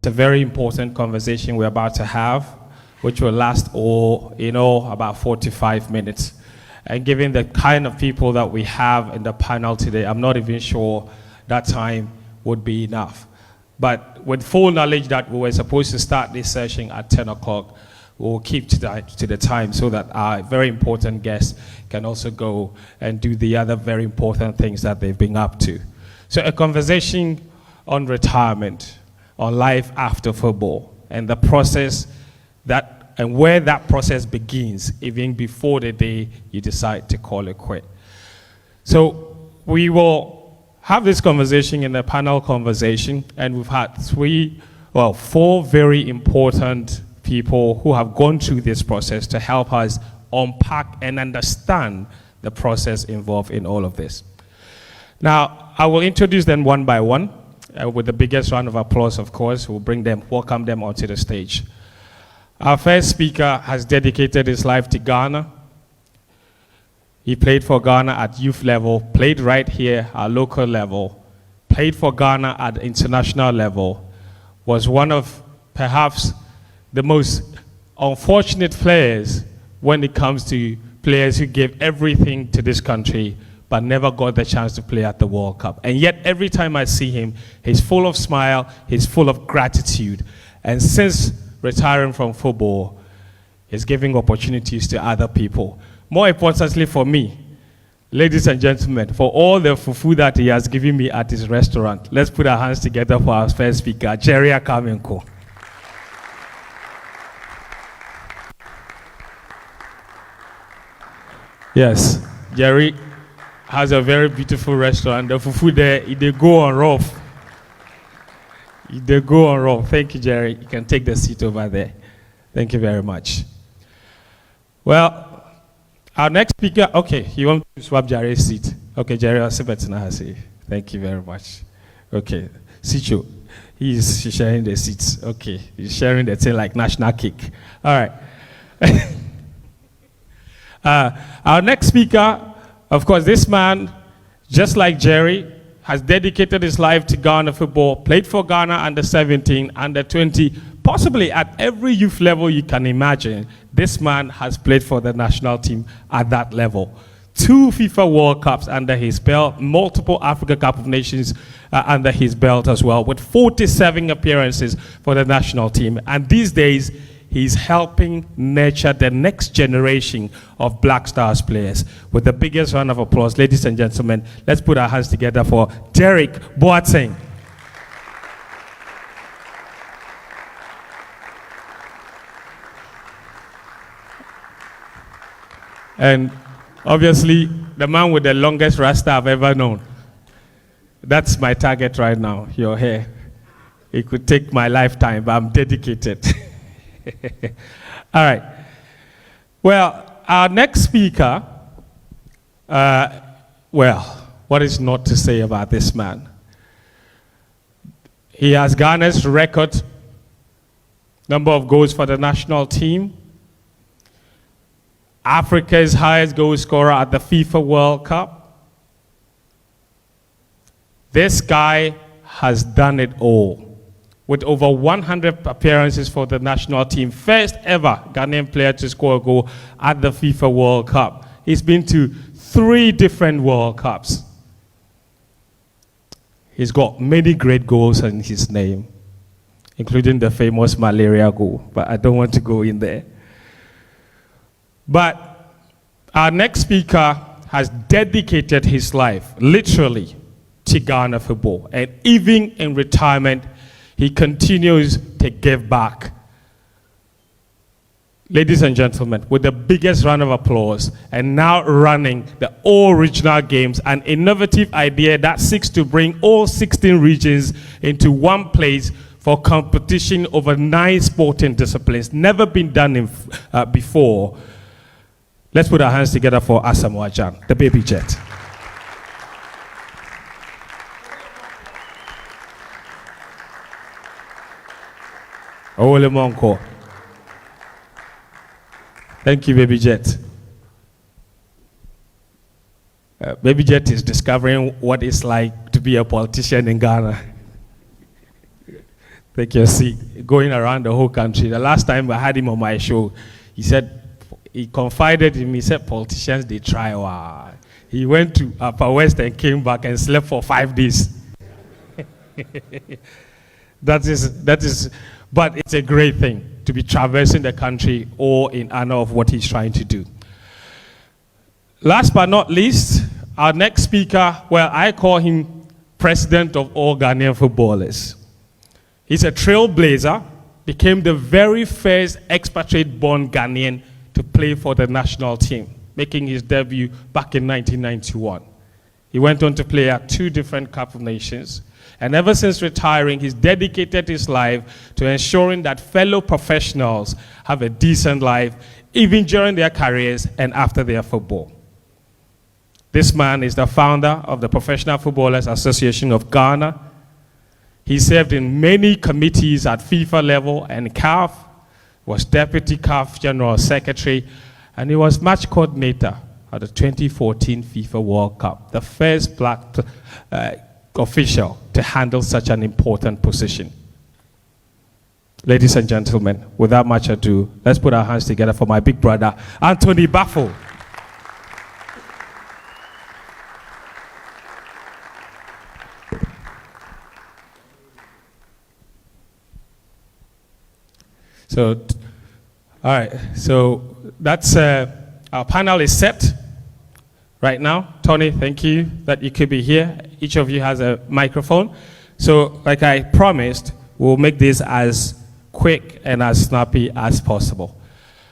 a very important conversation we're about to have, which will last about 45 minutes. And given the kind of people that we have in the panel today, I'm not even sure that time would be enough. But with full knowledge that we were supposed to start this session at 10 o'clock, we'll keep to the time so that our very important guests can also go and do the other very important things that they've been up to. So a conversation on retirement, on life after football, and the process and where that process begins, even before the day you decide to call it quit. So we will have this conversation in a panel conversation, and we've had four very important people who have gone through this process to help us unpack and understand the process involved in all of this. Now, I will introduce them one by one, with the biggest round of applause, of course. We'll welcome them onto the stage. Our first speaker has dedicated his life to Ghana. He played for Ghana at youth level, played right here at local level, played for Ghana at international level, was one of perhaps the most unfortunate players when it comes to players who gave everything to this country but never got the chance to play at the World Cup. And yet every time I see him, he's full of smile, he's full of gratitude. And since retiring from football, he's giving opportunities to other people. More importantly for me, ladies and gentlemen, for all the fufu that he has given me at his restaurant, let's put our hands together for our first speaker, Jerry Akaminko. Yes, Jerry has a very beautiful restaurant. The fufu there, they go on rough. They go on rough. Thank you, Jerry. You can take the seat over there. Thank you very much. Well, our next speaker, okay, you want to swap Jerry's seat? Okay, Jerry, I'll sit now. Thank you very much. Okay, Sicho, he's sharing the seats. Okay, he's sharing the thing like national cake. All right. Our next speaker, of course, this man, just like Jerry, has dedicated his life to Ghana football, played for Ghana under 17, under 20, possibly at every youth level you can imagine. This man has played for the national team at that level. 2 FIFA World Cups under his belt, multiple Africa Cup of Nations under his belt as well, with 47 appearances for the national team. And these days, he's helping nurture the next generation of Black Stars players. With the biggest round of applause, ladies and gentlemen, let's put our hands together for Derek Boateng. And obviously, the man with the longest rasta I've ever known. That's my target right now, your hair. It could take my lifetime, but I'm dedicated. All right. Well, our next speaker, what is not to say about this man? He has Ghana's record number of goals for the national team, Africa's highest goal scorer at the FIFA World Cup. This guy has done it all. With over 100 appearances for the national team, first ever Ghanaian player to score a goal at the FIFA World Cup. He's been to 3 different World Cups. He's got many great goals in his name, including the famous malaria goal, but I don't want to go in there. But our next speaker has dedicated his life, literally, to Ghana football. And even in retirement, he continues to give back. Ladies and gentlemen, with the biggest round of applause, and now running the all regional games, an innovative idea that seeks to bring all 16 regions into one place for competition over 9 sporting disciplines, never been done before. Let's put our hands together for Asamoah Gyan, the baby jet. Ole Monko. Thank you, Baby Jet. Baby Jet is discovering what it's like to be a politician in Ghana. take your seat, going around the whole country. The last time I had him on my show, he said, he confided in me, he said, politicians, they try. Wow. He went to Upper West and came back and slept for 5 days. That is, but it's a great thing to be traversing the country all in honor of what he's trying to do. Last but not least, our next speaker, well, I call him president of all Ghanaian footballers. He's a trailblazer, became the very first expatriate-born Ghanaian to play for the national team, making his debut back in 1991. He went on to play at 2 different Cup of Nations, and ever since retiring, he's dedicated his life to ensuring that fellow professionals have a decent life, even during their careers and after their football. This man is the founder of the Professional Footballers Association of Ghana. He served in many committees at FIFA level and CAF, was Deputy CAF General Secretary, and he was match coordinator at the 2014 FIFA World Cup, the first black official to handle such an important position. Ladies and gentlemen, without much ado, let's put our hands together for my big brother, Anthony Baffoe. So, all right, so that's, our panel is set right now. Tony, thank you that you could be here. Each of you has a microphone. So, like I promised, we'll make this as quick and as snappy as possible.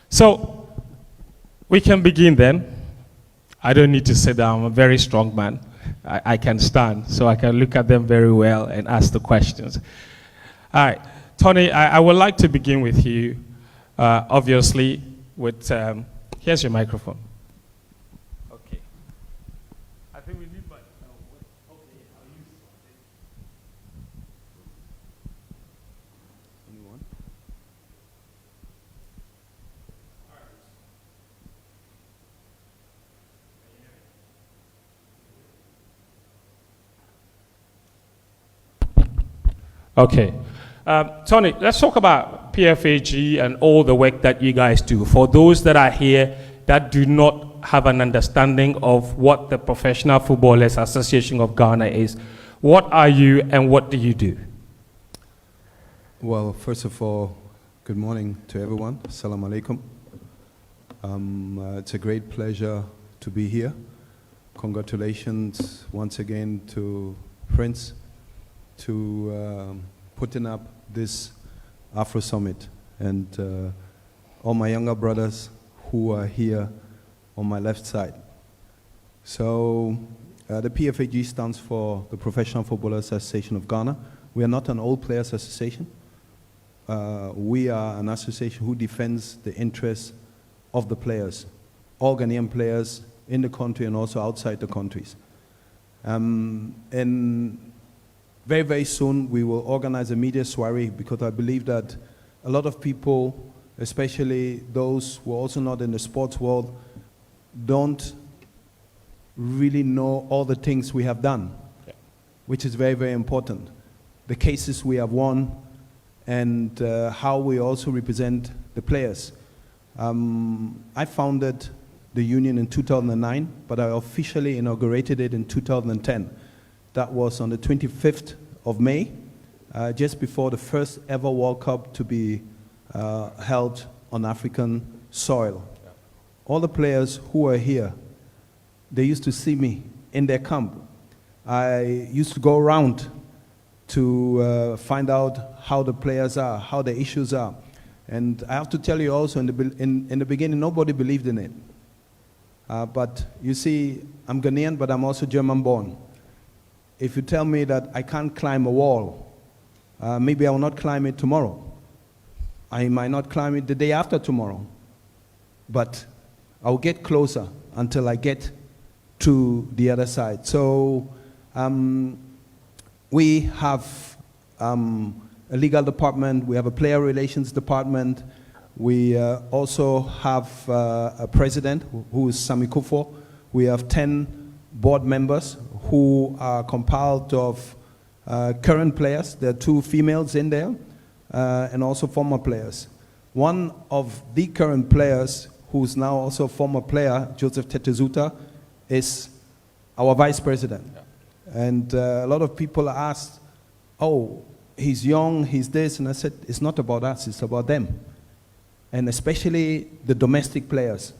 So, we can begin then. I don't need to sit down, I'm a very strong man. I can stand, so I can look at them very well and ask the questions. All right. Tony, I would like to begin with you, obviously, with, here's your microphone. Okay. I think we need, okay, I'll use anyone? Okay. Tony, let's talk about PFAG and all the work that you guys do. For those that are here that do not have an understanding of what the Professional Footballers Association of Ghana is, what are you and what do you do? Well, first of all, good morning to everyone. Assalamu alaikum. It's a great pleasure to be here. Congratulations once again to Prince to putting up this Afro Summit, and all my younger brothers who are here on my left side. So the PFAG stands for the Professional Footballers Association of Ghana. We are not an old players association. We are an association who defends the interests of the players, all Ghanaian players in the country and also outside the countries. And very, very soon, we will organize a media soiree because I believe that a lot of people, especially those who are also not in the sports world, don't really know all the things we have done, which is very, very important. The cases we have won and how we also represent the players. I founded the union in 2009, but I officially inaugurated it in 2010. That was on the 25th of May, just before the first ever World Cup to be held on African soil. Yeah. All the players who are here, they used to see me in their camp. I used to go around to find out how the players are, how the issues are. And I have to tell you also, in the beginning, nobody believed in it. But you see, I'm Ghanaian, but I'm also German-born. If you tell me that I can't climb a wall, maybe I will not climb it tomorrow. I might not climb it the day after tomorrow. But I'll get closer until I get to the other side. So we have a legal department, we have a player relations department, we also have a president who is Sami Kufo. We have 10 board members who are compiled of current players. There are 2 females in there. and also former players. One of the current players, who's now also a former player, Joseph Tetezuta, is our vice president. Yeah. And a lot of people asked, oh, he's young, he's this, and I said, it's not about us, it's about them. And especially the domestic players.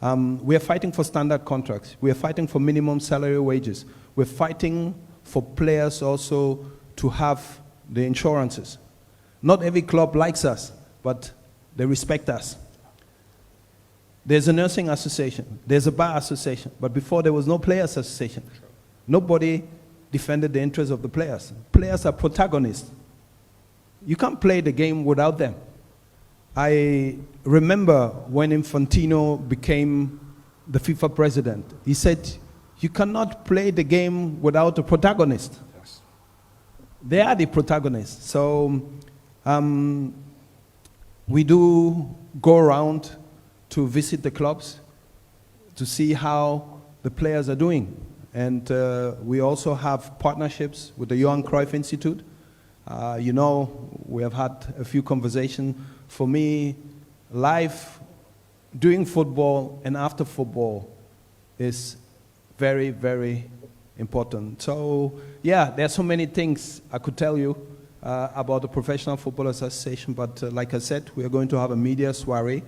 We are fighting for standard contracts. We are fighting for minimum salary wages. We're fighting for players also to have the insurances. Not every club likes us, but they respect us. There's a nursing association, there's a bar association, but before there was no players association. Sure. Nobody defended the interests of the players. Players are protagonists. You can't play the game without them. I remember when Fentuo became the FIFA president, he said, you cannot play the game without a protagonist. Yes. They are the protagonists. So we do go around to visit the clubs to see how the players are doing. And we also have partnerships with the Johan Cruyff Institute. You know, we have had a few conversations. For me, life during football and after football is very, very important. So, yeah, there are so many things I could tell you about the Professional Football Association, but like I said, we are going to have a media soiree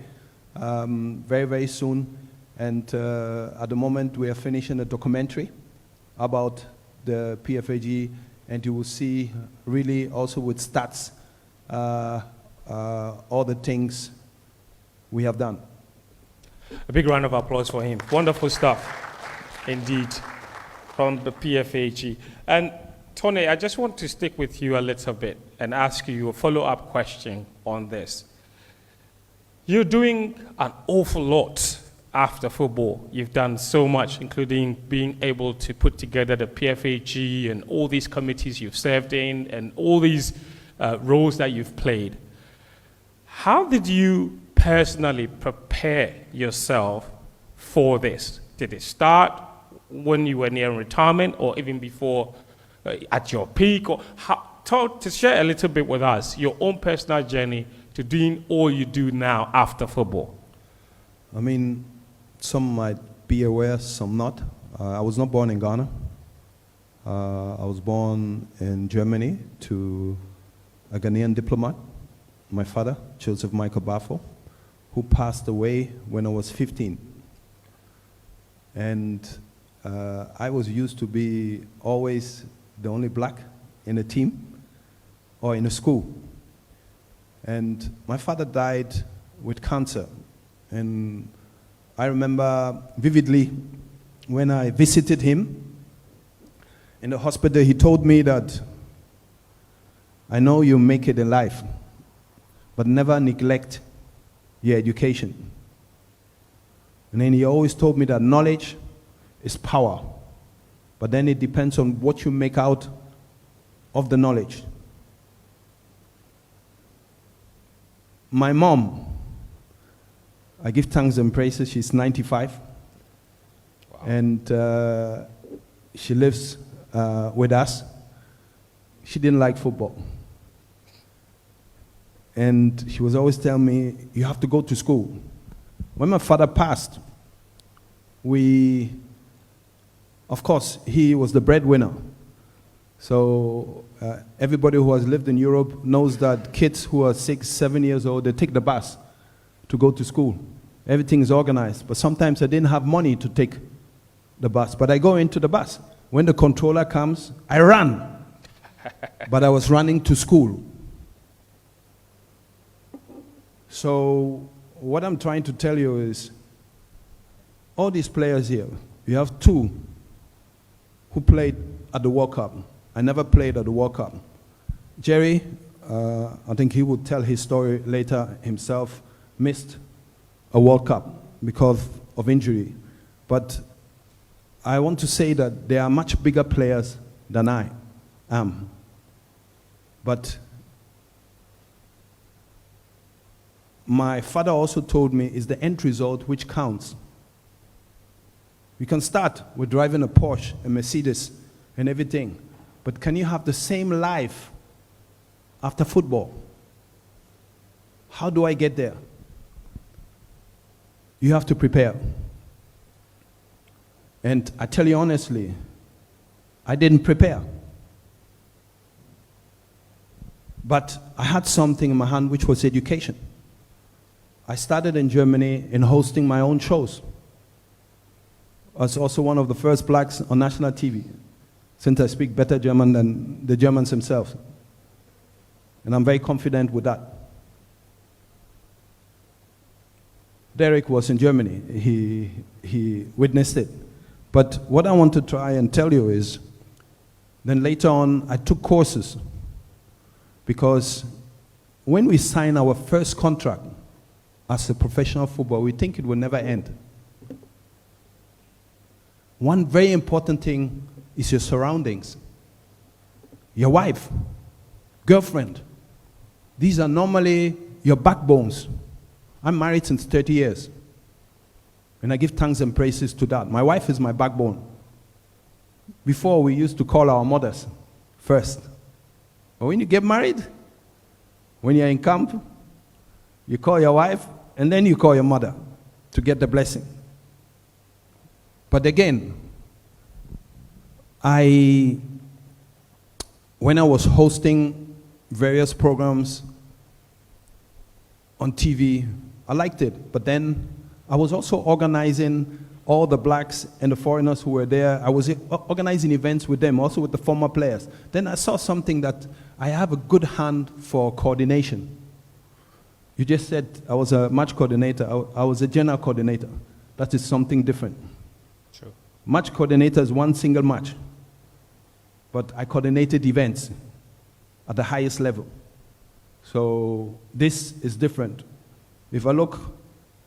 very, very soon. And at the moment, we are finishing a documentary about the PFAG, and you will see really also with stats all the things we have done. A big round of applause for him. Wonderful stuff, indeed, from the PFAG. And Tony, I just want to stick with you a little bit and ask you a follow-up question on this. You're doing an awful lot after football. You've done so much, including being able to put together the PFAG and all these committees you've served in and all these roles that you've played. How did you personally prepare yourself for this? Did it start when you were near retirement or even before at your peak? Or to share a little bit with us, your own personal journey to doing all you do now after football. I mean, some might be aware, some not. I was not born in Ghana. I was born in Germany to a Ghanaian diplomat, my father, Joseph Michael Baffoe, who passed away when I was 15. And I was used to be always the only black in a team or in a school. And my father died with cancer. And I remember vividly when I visited him in the hospital, he told me that, I know you make it in life, but never neglect your education. And then he always told me that knowledge is power, but then it depends on what you make out of the knowledge. My mom, I give thanks and praises, she's 95. Wow. And she lives with us. She didn't like football. And she was always telling me, you have to go to school. When my father passed, of course, he was the breadwinner. So everybody who has lived in Europe knows that kids who are 6, 7 years old, they take the bus to go to school. Everything is organized. But sometimes I didn't have money to take the bus. But I go into the bus. When the controller comes, I run. But I was running to school. So what I'm trying to tell you is, all these players here, you have 2 who played at the World Cup. I never played at the World Cup. Jerry, I think he will tell his story later himself, missed a World Cup because of injury. But I want to say that there are much bigger players than I am. But my father also told me it's the end result which counts. You can start with driving a Porsche, a Mercedes, and everything. But can you have the same life after football? How do I get there? You have to prepare. And I tell you honestly, I didn't prepare. But I had something in my hand which was education. I started in Germany in hosting my own shows. I was also one of the first blacks on national TV, since I speak better German than the Germans themselves. And I'm very confident with that. Derek was in Germany. He witnessed it. But what I want to try and tell you is, then later on, I took courses. Because when we sign our first contract as a professional footballer, we think it will never end. One very important thing is your surroundings. Your wife, girlfriend. These are normally your backbones. I'm married since 30 years. And I give thanks and praises to that. My wife is my backbone. Before, we used to call our mothers first. But when you get married, when you're in camp, you call your wife, and then you call your mother to get the blessing. But again, when I was hosting various programs on TV, I liked it. But then I was also organizing all the blacks and the foreigners who were there. I was organizing events with them, also with the former players. Then I saw something that I have a good hand for coordination. You just said I was a match coordinator. I was a general coordinator. That is something different. True. Match coordinator is one single match. But I coordinated events at the highest level. So this is different. If I look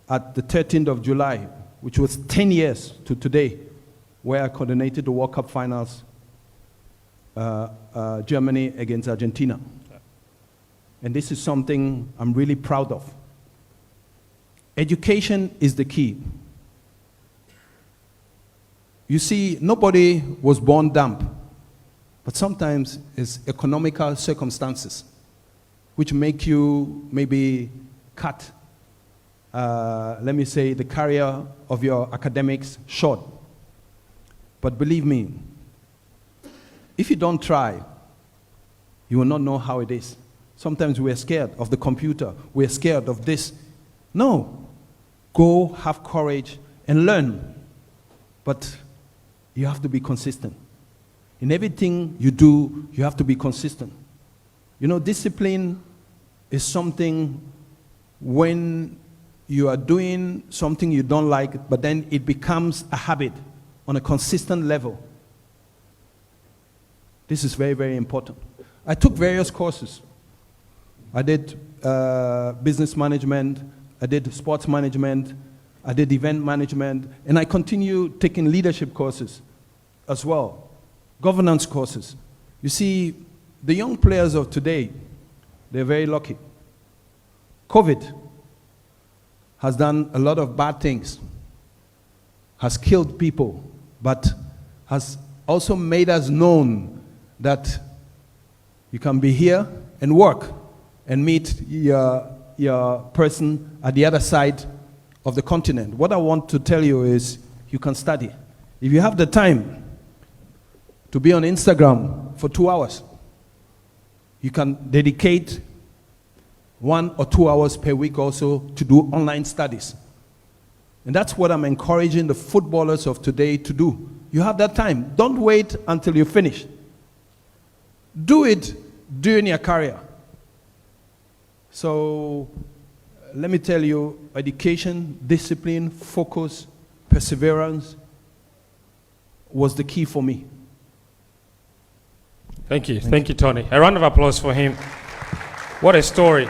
at the 13th of July, which was 10 years to today, where I coordinated the World Cup finals, Germany against Argentina. And this is something I'm really proud of. Education is the key. You see, nobody was born dumb, but sometimes it's economical circumstances which make you maybe cut, let me say, the career of your academics short. But believe me, if you don't try, you will not know how it is. Sometimes we're scared of the computer. We're scared of this. No. Go, have courage, and learn. But you have to be consistent. In everything you do, you have to be consistent. You know, discipline is something when you are doing something you don't like, but then it becomes a habit on a consistent level. This is very, very important. I took various courses. I did business management, I did sports management, I did event management, and I continue taking leadership courses as well, governance courses. You see, the young players of today, they're very lucky. COVID has done a lot of bad things, has killed people, but has also made us known that you can be here and work and meet your person at the other side of the continent. What I want to tell you is you can study. If you have the time to be on Instagram for 2 hours, you can dedicate 1 or 2 hours per week also to do online studies. And that's what I'm encouraging the footballers of today to do. You have that time. Don't wait until you finish. Do it during your career. So let me tell you, education, discipline, focus, perseverance was the key for me. Thank you. Thank you, Tony. A round of applause for him. What a story.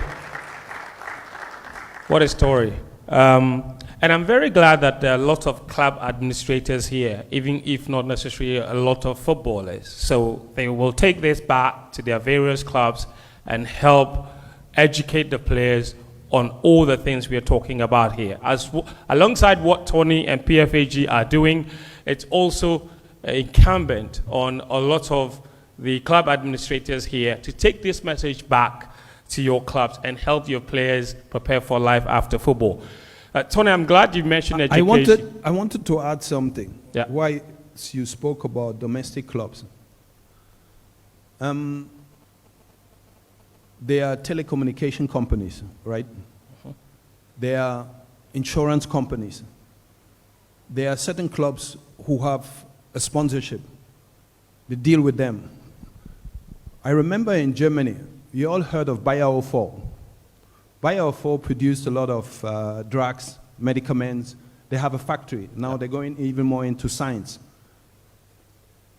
What a story. And I'm very glad that there are lots of club administrators here, even if not necessarily a lot of footballers. So they will take this back to their various clubs and help educate the players on all the things we are talking about here. Alongside what Tony and PFAG are doing, it's also incumbent on a lot of the club administrators here to take this message back to your clubs and help your players prepare for life after football. Tony, I'm glad you mentioned education. I wanted to add something. Yeah. Why you spoke about domestic clubs. They are telecommunication companies, right? They are insurance companies. There are certain clubs who have a sponsorship. They deal with them. I remember in Germany, you all heard of Baffoe. Baffoe produced a lot of drugs, medicaments. They have a factory. Now they're going even more into science.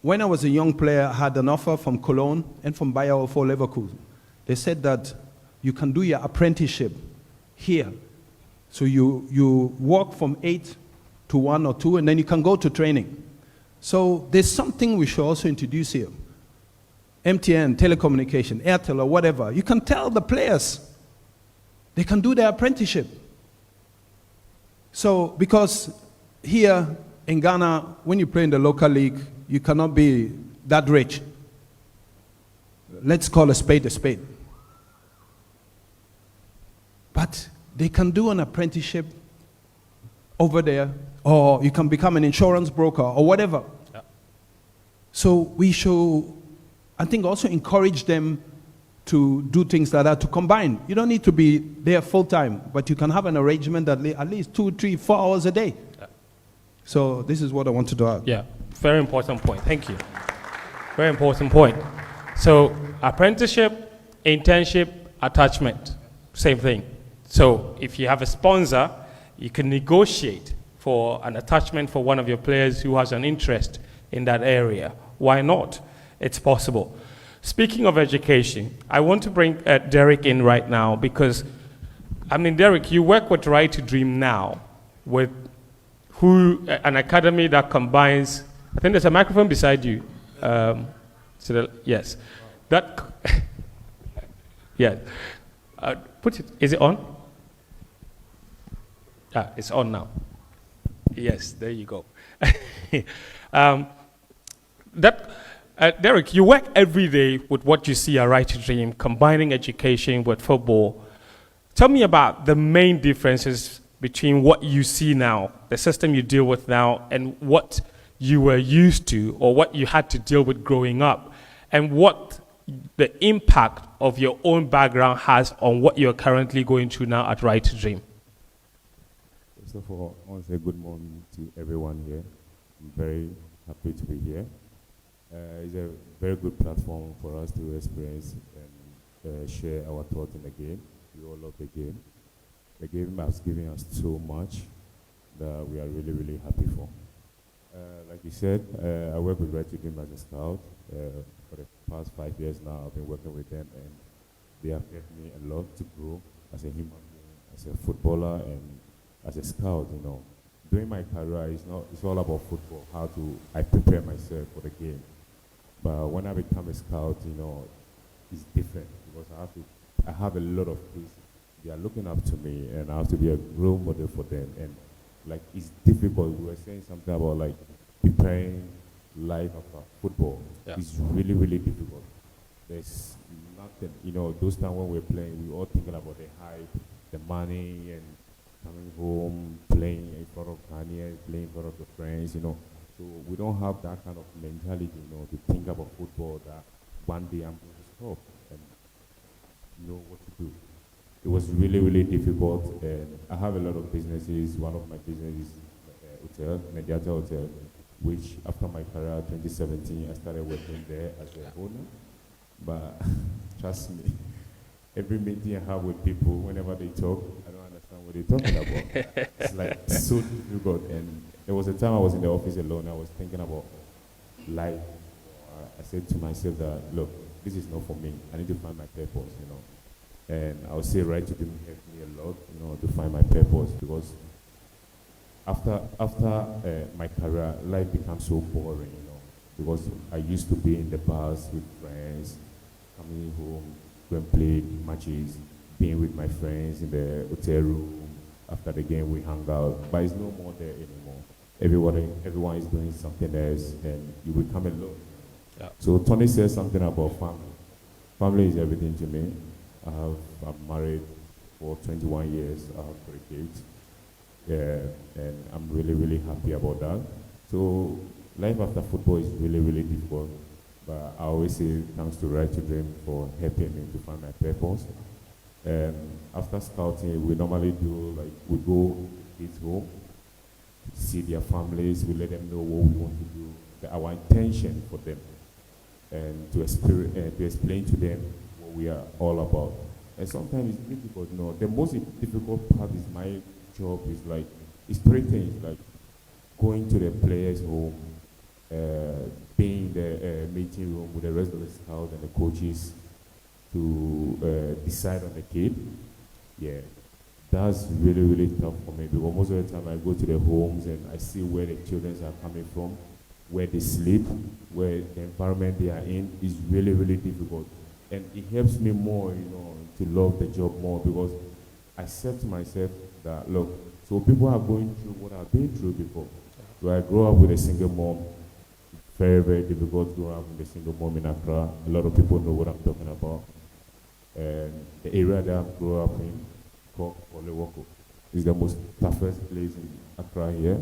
When I was a young player, I had an offer from Cologne and from Baffoe Leverkusen. They said that you can do your apprenticeship here. So you work from 8 to 1 or 2, and then you can go to training. So there's something we should also introduce here. MTN, telecommunication, Airtel, or whatever. You can tell the players they can do their apprenticeship. So, because here in Ghana, when you play in the local league, you cannot be that rich. Let's call a spade a spade. But they can do an apprenticeship over there, or you can become an insurance broker, or whatever. Yeah. So we should, I think, also encourage them to do things like that, to combine. You don't need to be there full time, but you can have an arrangement that at least 2, 3, 4 hours a day. Yeah. So this is what I wanted to add. Yeah, very important point. Thank you. Very important point. So apprenticeship, internship, attachment, same thing. So if you have a sponsor, you can negotiate for an attachment for one of your players who has an interest in that area. Why not? It's possible. Speaking of education, I want to bring Derek in right now because, I mean, Derek, you work with Right to Dream now, with an academy that combines, I think there's a microphone beside you. Yes. That, yeah. Put it, is it on? Ah, it's on now. Yes, there you go. Derek, you work every day with what you see at Right to Dream, combining education with football. Tell me about the main differences between what you see now, the system you deal with now, and what you were used to or what you had to deal with growing up, and what the impact of your own background has on what you're currently going through now at Right to Dream. First of all, I want to say good morning to everyone here. I'm very happy to be here. It's a very good platform for us to experience and share our thoughts in the game. We all love the game. The game has given us so much that we are really, really happy for. Like you said, I work with Right to Dream as a scout. For the past 5 years now, I've been working with them, and they have helped me a lot to grow as a human being, as a footballer, and as a scout. You know, during my career, it's all about football. I prepare myself for the game. But when I become a scout, you know, it's different because I have a lot of kids. They are looking up to me, and I have to be a role model for them. And like, it's difficult. We were saying something about like preparing life after football. Yeah. It's really, really difficult. There's nothing, you know, those times when we're playing, we were all thinking about the hype, the money, and coming home, playing in front of Kanye, playing in front of the friends, you know. So we don't have that kind of mentality, you know, to think about football that one day I'm going to stop and know what to do. It was really, really difficult, and I have a lot of businesses. One of my businesses is hotel, Mediata Hotel, which after my career, 2017, I started working there as an owner. But trust me, every meeting I have with people, whenever they talk, I don't understand what they're talking about. It's like so difficult. And there was a time I was in the office alone. I was thinking about life. I said to myself that, look, this is not for me. I need to find my purpose, you know. And I would say Right to Dream helped me a lot, you know, to find my purpose, because after my career, life becomes so boring, you know, because I used to be in the bars with friends, coming home, going play matches, being with my friends in the hotel room. After the game, we hang out, but it's no more there anymore. Everyone is doing something else, and you become alone. Yeah. So Tony says something about family. Family is everything to me. I'm married for 21 years. I have 3 kids. Yeah, and I'm really, really happy about that. So life after football is really, really difficult. But I always say thanks to Right to Dream for helping me to find my purpose. And after scouting, we normally do, like, we go kids home, see their families, we let them know what we want to do, our intention for them, and to explain to them what we are all about. And sometimes it's difficult, you know. The most difficult part is my job is like, it's 3 things, like going to the players' home, being in the meeting room with the rest of the scouts and the coaches to decide on the kid. Yeah, that's really, really tough for me, because most of the time I go to the homes and I see where the children are coming from, where they sleep, where the environment they are in is really, really difficult. And it helps me more, you know, to love the job more, because I said to myself that, look, so people are going through what I've been through before. So I grew up with a single mom. Very, very difficult growing up with a single mom in Accra. A lot of people know what I'm talking about. And the area that I grew up in, called Olewoko, is the most toughest place in Accra here.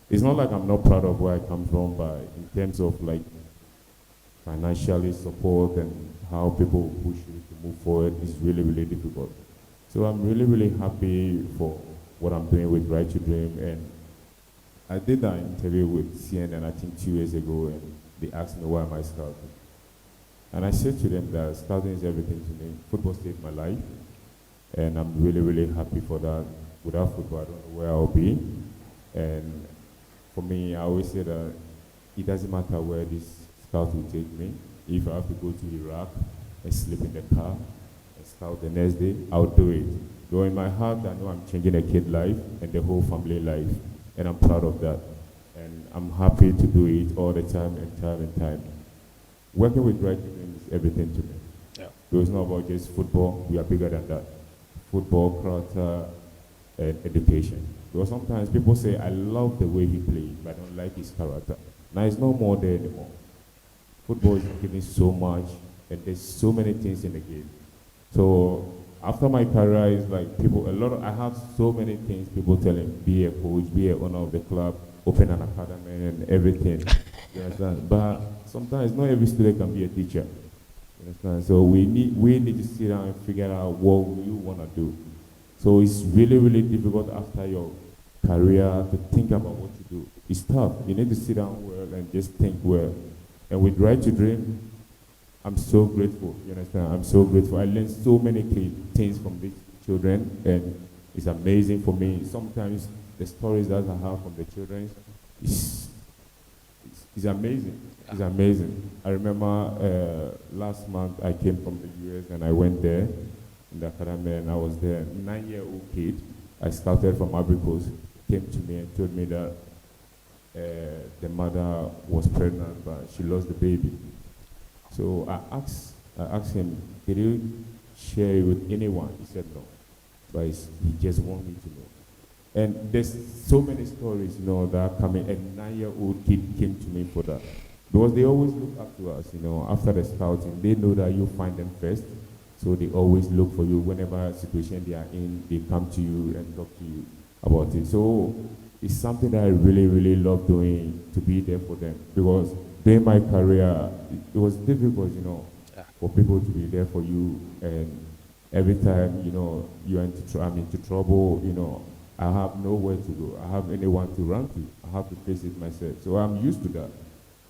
It's not like I'm not proud of where I come from, but in terms of like financially support and how people push you to move forward, it's really, really difficult. So I'm really, really happy for what I'm doing with Right to Dream. And I did an interview with CNN, I think 2 years ago, and they asked me why am I scouting. And I said to them that scouting is everything to me. Football saved my life, and I'm really, really happy for that. Without football, I don't know where I'll be. And for me, I always say that it doesn't matter where this scout will take me. If I have to go to Iraq and sleep in the car and scout the next day, I'll do it. Though in my heart, I know I'm changing a kid's life and the whole family life, and I'm proud of that. And I'm happy to do it all the time and time and time. Working with Right to Dream is everything to me. Yeah. So it's not about just football, we are bigger than that. Football, character, and education. Because sometimes people say, I love the way he plays, but I don't like his character. Now it's no more there anymore. Football is giving so much, and there's so many things in the game. So after my career, it's like I have so many things people telling, be a coach, be an owner of the club, open an academy and everything. You understand? But sometimes not every student can be a teacher. You understand? So we need to sit down and figure out what you want to do. So it's really, really difficult after your career to think about what to do. It's tough. You need to sit down well and just think well. And with Right to Dream, I'm so grateful. You understand? I'm so grateful. I learned so many things from these children, and it's amazing for me. Sometimes the stories that I have from the children is amazing. It's amazing. I remember last month I came from the US and I went there in the academy, and I was there. 9-year-old kid, I scouted from Ivory Coast, came to me and told me that the mother was pregnant, but she lost the baby. So I asked him, did you share it with anyone? He said no, but he just wanted me to know. And there's so many stories, you know, that are coming. A 9-year-old kid came to me for that. Because they always look up to us, you know, after the scouting. They know that you find them first, so they always look for you. Whenever situation they are in, they come to you and talk to you about it. So it's something that I really, really love doing, to be there for them. Because during my career, it was difficult, you know, for people to be there for you. And every time, you know, I'm into trouble, you know, I have nowhere to go. I have anyone to run to. I have to face it myself. So I'm used to that.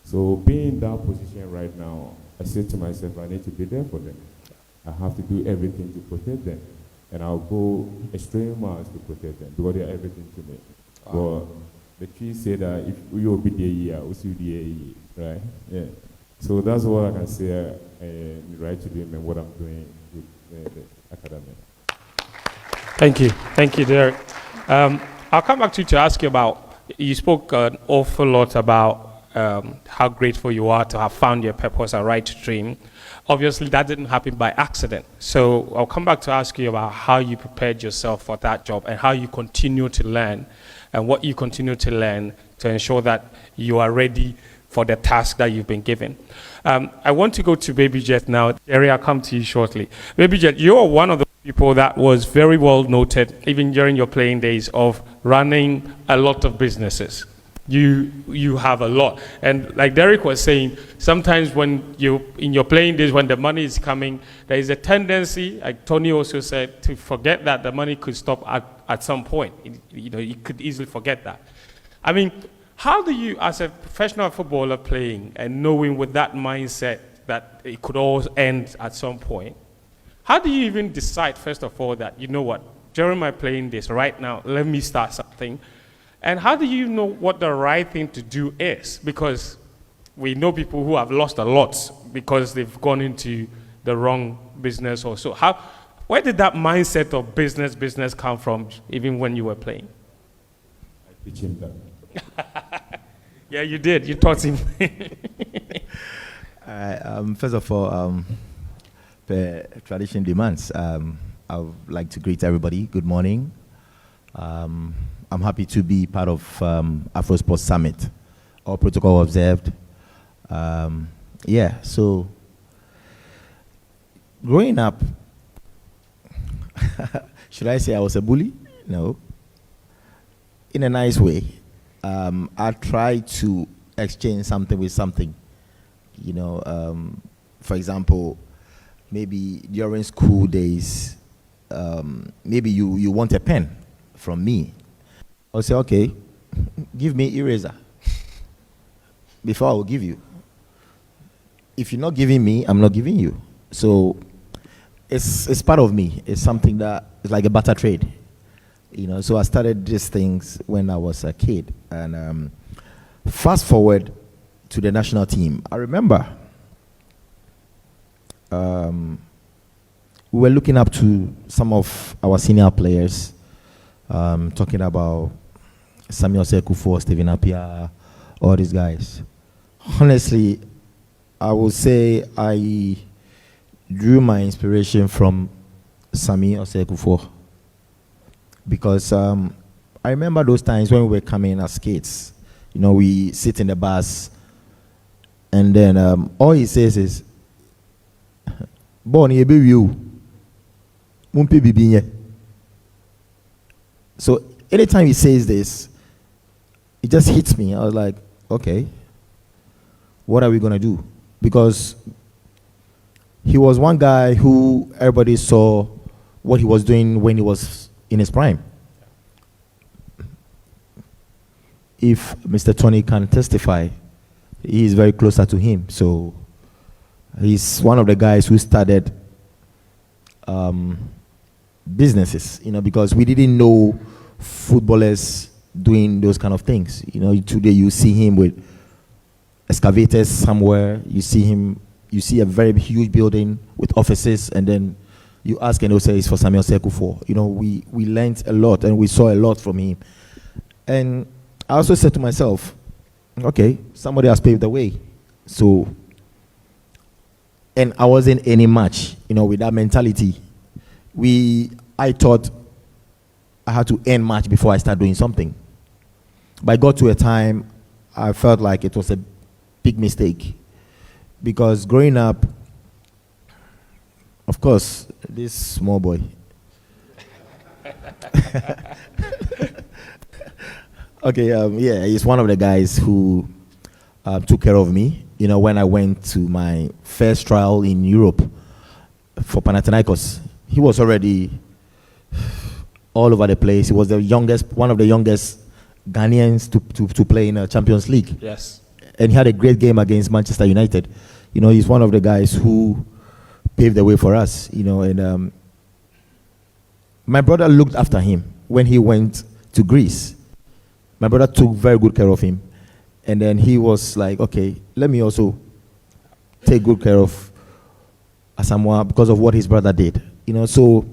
So being in that position right now, I said to myself, I need to be there for them. I have to do everything to protect them. And I'll go extreme miles to protect them, because they are everything to me. Wow. But the tree said that if you will be there, we'll see you there, right? Yeah. So that's what I can say in Right to Dream and what I'm doing with the academy. Thank you, Derek. I'll come back to you to ask you about, you spoke an awful lot about how grateful you are to have found your purpose and Right to Dream. Obviously, that didn't happen by accident. So I'll come back to ask you about how you prepared yourself for that job and how you continue to learn and what you continue to learn to ensure that you are ready for the task that you've been given. I want to go to Baby Jet now. Jerry, I'll come to you shortly. Baby Jet, you're one of the people that was very well noted, even during your playing days, of running a lot of businesses. You have a lot. And like Derek was saying, sometimes when in your playing days, when the money is coming, there is a tendency, like Tony also said, to forget that the money could stop at some point. You could easily forget that. I mean, how do you, as a professional footballer playing and knowing with that mindset that it could all end at some point, how do you even decide, first of all, that, you know what, during my playing days right now, let me start something? And how do you know what the right thing to do is? Because we know people who have lost a lot because they've gone into the wrong business or so. Where did that mindset of business come from, even when you were playing? I teach him that. Yeah, you did. You taught him. First of all, the tradition demands. I would like to greet everybody. Good morning. I'm happy to be part of AfroSport Summit. All protocol observed. So growing up, should I say I was a bully? No. In a nice way. I tried to exchange something with something. For example, maybe during school days, maybe you want a pen from me. I'll say, okay, give me eraser before I will give you. If you're not giving me, I'm not giving you. So it's part of me. It's something that is like a barter trade. So I started these things when I was a kid. And fast forward to the national team. I remember we were looking up to some of our senior players, talking about Samuel Sekufo, Stephen Appiah, all these guys. Honestly, I would say I drew my inspiration from Samuel Sekufo, because I remember those times when we were coming as kids. We sit in the bus, and then all he says is, "Born ye be you, mumpe bibinye." So anytime he says this, it just hits me. I was like, okay, what are we gonna do? Because he was one guy who everybody saw what he was doing when he was in his prime. If Mr. Tony can testify, he is very closer to him. So he's one of the guys who started businesses, because we didn't know footballers doing those kind of things. Today you see him with excavators somewhere. You see a very huge building with offices, and then you ask and they'll say it's for Samuel Sekufo. We learned a lot and we saw a lot from him. And I also said to myself, okay, somebody has paved the way. So, and I wasn't any match, with that mentality. I thought I had to end match before I start doing something. But I got to a time I felt like it was a big mistake, because growing up, of course, this small boy. Okay, he's one of the guys who took care of me. When I went to my first trial in Europe for Panathinaikos, he was already all over the place. He was one of the youngest Ghanaians to play in a Champions League. Yes. And he had a great game against Manchester United. He's one of the guys who paved the way for us. And my brother looked after him when he went to Greece. My brother took very good care of him. And then he was like, okay, let me also take good care of Asamoah because of what his brother did. So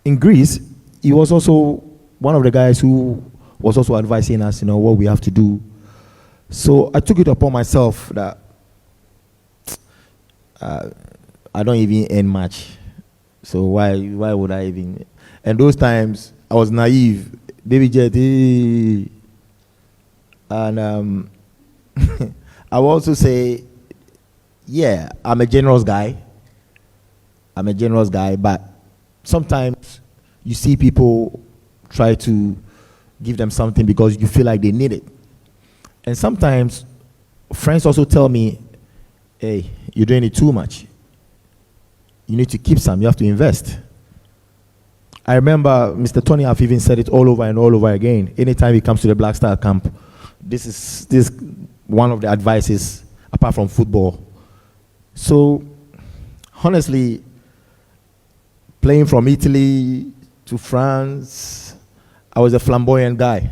in Greece, he was also one of the guys who was also advising us, what we have to do. So I took it upon myself that I don't even earn much. So why would I even? And those times I was naive, baby jet, and I will also say yeah, I'm a generous guy. But sometimes you see people try to give them something because you feel like they need it. And sometimes friends also tell me, hey, you're doing it too much. You need to keep some, you have to invest. I remember Mr. Tony have even said it all over and all over again. Anytime he comes to the Black Star camp, this is one of the advices apart from football. So honestly, playing from Italy to France, I was a flamboyant guy,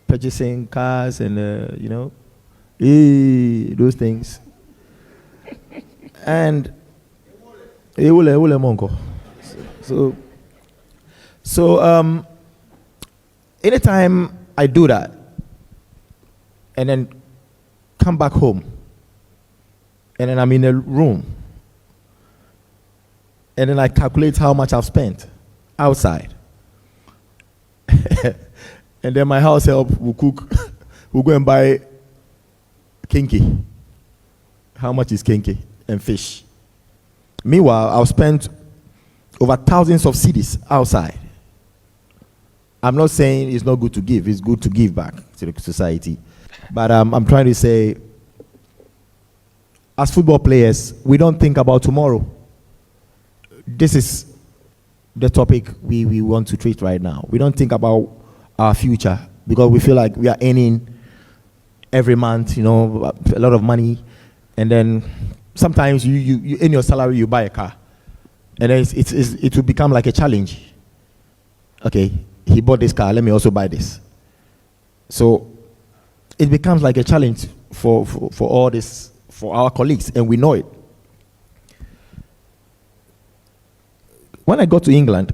purchasing cars and, those things. And, so anytime I do that and then come back home and then I'm in a room and then I calculate how much I've spent outside. And then my house help will cook, we'll go and buy kinky. How much is kinky? And fish. Meanwhile, I'll spend over thousands of cedis outside. I'm not saying it's not good to give. It's good to give back to the society. But I'm trying to say, as football players, we don't think about tomorrow. This is the topic we want to treat right now. We don't think about our future because we feel like we are earning every month, a lot of money. And then sometimes you in your salary, you buy a car. And then it will become like a challenge. Okay, he bought this car, let me also buy this. So it becomes like a challenge for all this, for our colleagues, and we know it. When I got to England,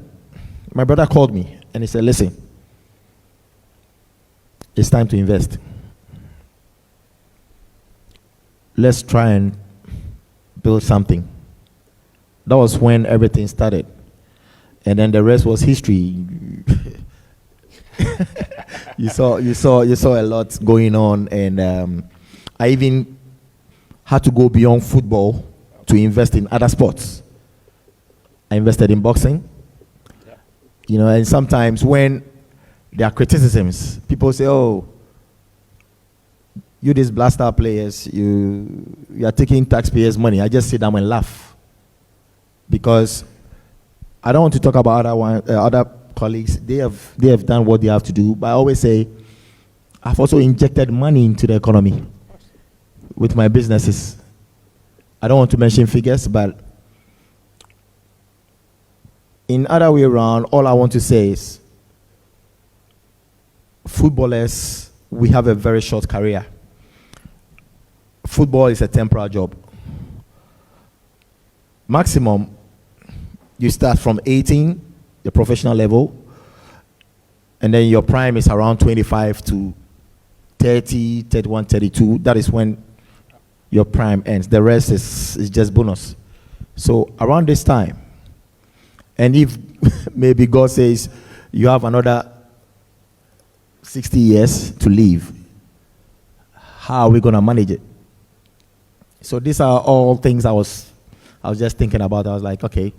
my brother called me and he said, listen, it's time to invest. Let's try and build something. That was when everything started. And then the rest was history. you saw a lot going on, and I even had to go beyond football to invest in other sports. I invested in boxing. And sometimes when there are criticisms, people say, oh, you these Black Star players, you are taking taxpayers' money. I just sit down and laugh. Because I don't want to talk about other colleagues. They have done what they have to do. But I always say, I've also injected money into the economy with my businesses. I don't want to mention figures, but in other way around, all I want to say is, footballers, we have a very short career. Football is a temporary job. Maximum, you start from 18, the professional level, and then your prime is around 25 to 30, 31, 32. That is when your prime ends. The rest is just bonus. So around this time, and if maybe God says you have another 60 years to live, how are we going to manage it? So these are all things I was just thinking about. I was like, okay,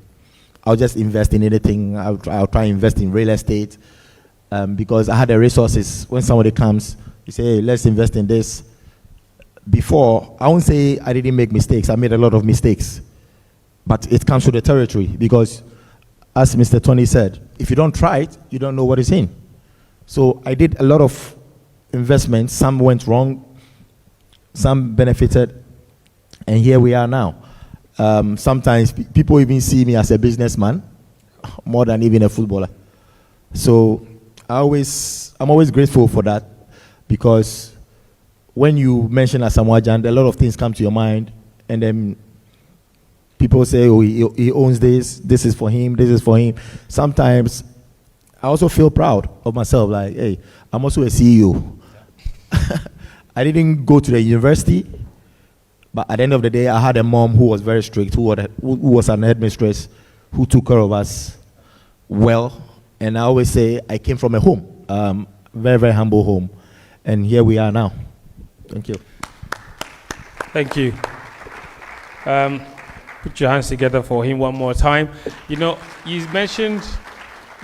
I'll just invest in anything. I'll try and invest in real estate because I had the resources. When somebody comes, you say, hey, let's invest in this. Before, I won't say I didn't make mistakes. I made a lot of mistakes. But it comes to the territory because, as Mr. Tony said, if you don't try it, you don't know what is in. So I did a lot of investments. Some went wrong. Some benefited. And here we are now. Sometimes people even see me as a businessman more than even a footballer. So I'm always grateful for that because when you mention Asamoah, a lot of things come to your mind, and then people say, oh, he owns this is for him, this is for him. Sometimes I also feel proud of myself, like, hey, I'm also a CEO. I didn't go to the university, but at the end of the day, I had a mom who was very strict, who was an headmistress, who took care of us well. And I always say I came from a home, very, very humble home. And here we are now. Thank you. Thank you. Put your hands together for him one more time. You know, you mentioned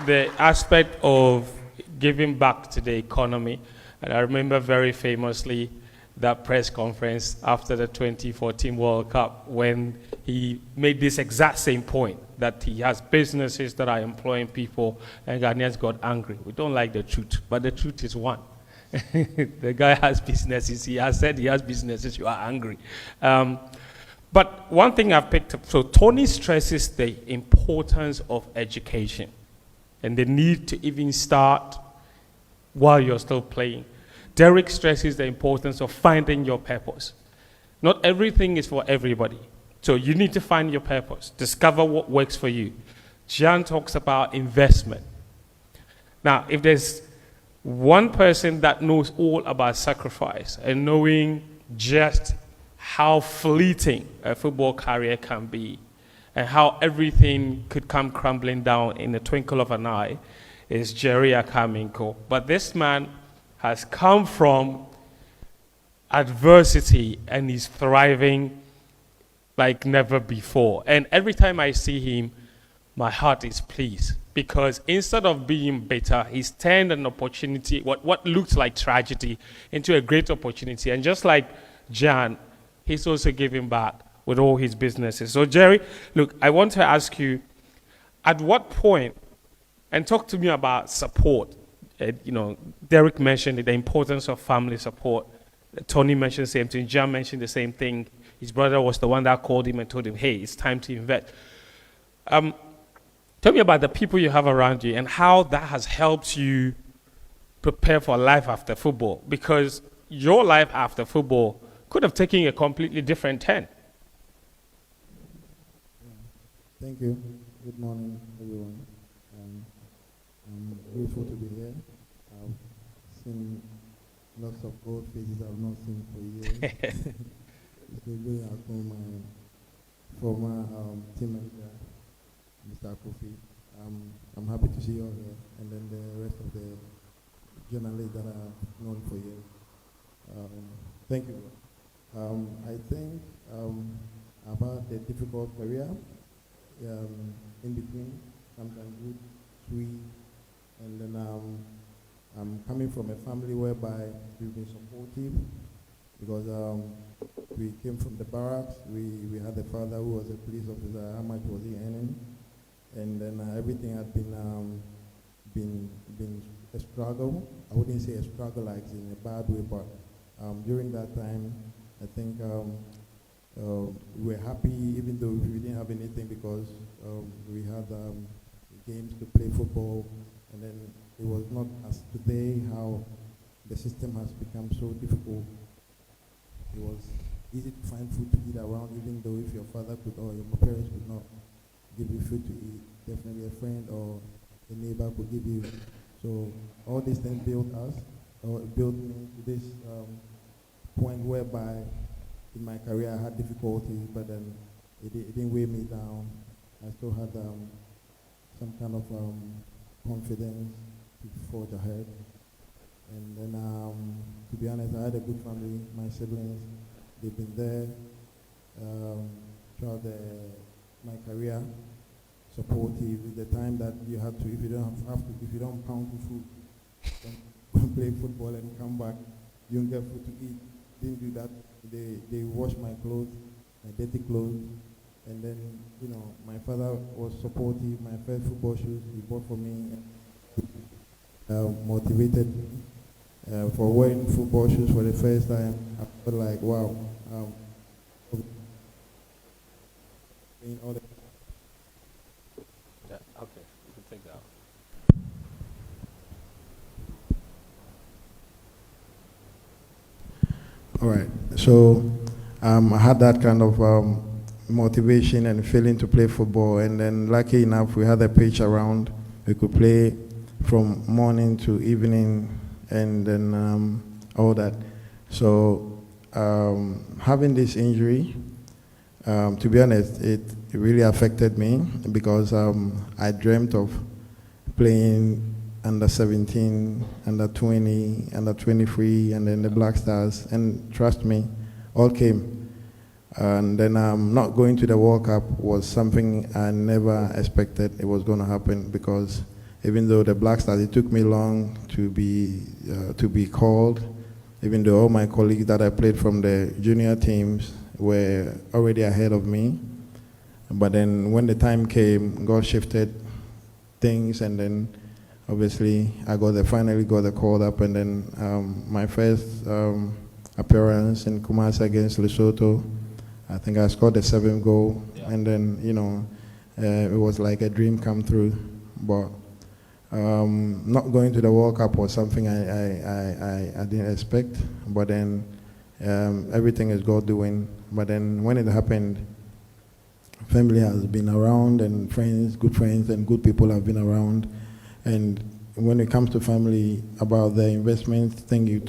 the aspect of giving back to the economy. And I remember very famously that press conference after the 2014 World Cup when he made this exact same point, that he has businesses that are employing people, and Ghanaians got angry. We don't like the truth, but the truth is one. The guy has businesses. He has said he has businesses. You are angry. But one thing I've picked up, so Tony stresses the importance of education and the need to even start while you're still playing. Derek stresses the importance of finding your purpose. Not everything is for everybody. So you need to find your purpose, discover what works for you. Gyan talks about investment. Now, if there's one person that knows all about sacrifice and knowing just how fleeting a football career can be and how everything could come crumbling down in the twinkle of an eye, is Jerry Akaminko. But this man has come from adversity and he's thriving like never before. And every time I see him, my heart is pleased, because instead of being bitter, he's turned an opportunity, what looked like tragedy, into a great opportunity. And just like Gyan, he's also giving back with all his businesses. So Jerry, look, I want to ask you, at what point, and talk to me about support. You know, Derek mentioned the importance of family support. Tony mentioned the same thing. Gyan mentioned the same thing. His brother was the one that called him and told him, hey, it's time to invest. Tell me about the people you have around you and how that has helped you prepare for life after football. Because your life after football could have taken a completely different turn. Thank you. Good morning, everyone. I'm grateful to be here. I've seen lots of old faces I've not seen for years. Especially from my former team manager, Mr. Kofi. I'm happy to see you all here, and then the rest of the journalists that I've known for years. Thank you. I think about the difficult career, in between, sometimes good, sweet, and then I'm coming from a family whereby we've been supportive, because we came from the barracks. We had a father who was a police officer. How much was he earning? And then everything had been a struggle. I wouldn't say a struggle like in a bad way, but during that time, I think we were happy, even though we didn't have anything, because we had games to play football, and then it was not as today how the system has become so difficult. It was easy to find food to eat around, even though if your father could or your parents could not give you food to eat, definitely a friend or a neighbor could give you. So all these things built me to this point whereby in my career I had difficulty, but then it didn't weigh me down. I still had some kind of confidence to forge ahead. And then, to be honest, I had a good family. My siblings, they've been there throughout my career, supportive. The time that you had to, if you don't pound for food, don't play football and come back, you don't get food to eat. Didn't do that. They washed my clothes, my dirty clothes, and then my father was supportive. My first football shoes he bought for me, motivated me. For wearing football shoes for the first time, I felt like, wow. Yeah, okay, you can take that. All right, so I had that kind of motivation and feeling to play football, and then lucky enough, we had a pitch around. We could play from morning to evening, and then all that. So having this injury, to be honest, it really affected me, because I dreamt of playing under 17, under 20, under 23, and then the Black Stars, and trust me, all came. And then not going to the World Cup was something I never expected it was going to happen, because even though the Black Stars, it took me long to be called, even though all my colleagues that I played from the junior teams were already ahead of me. But then when the time came, God shifted things, and then obviously I finally got the call up, and then my first appearance in Kumasi against Lesotho, I think I scored the 7th goal, and then, you know, it was like a dream come true. But not going to the World Cup was something I didn't expect, but then everything is God doing. But then when it happened, family has been around, and friends, good friends and good people have been around. And when it comes to family, about the investment thing you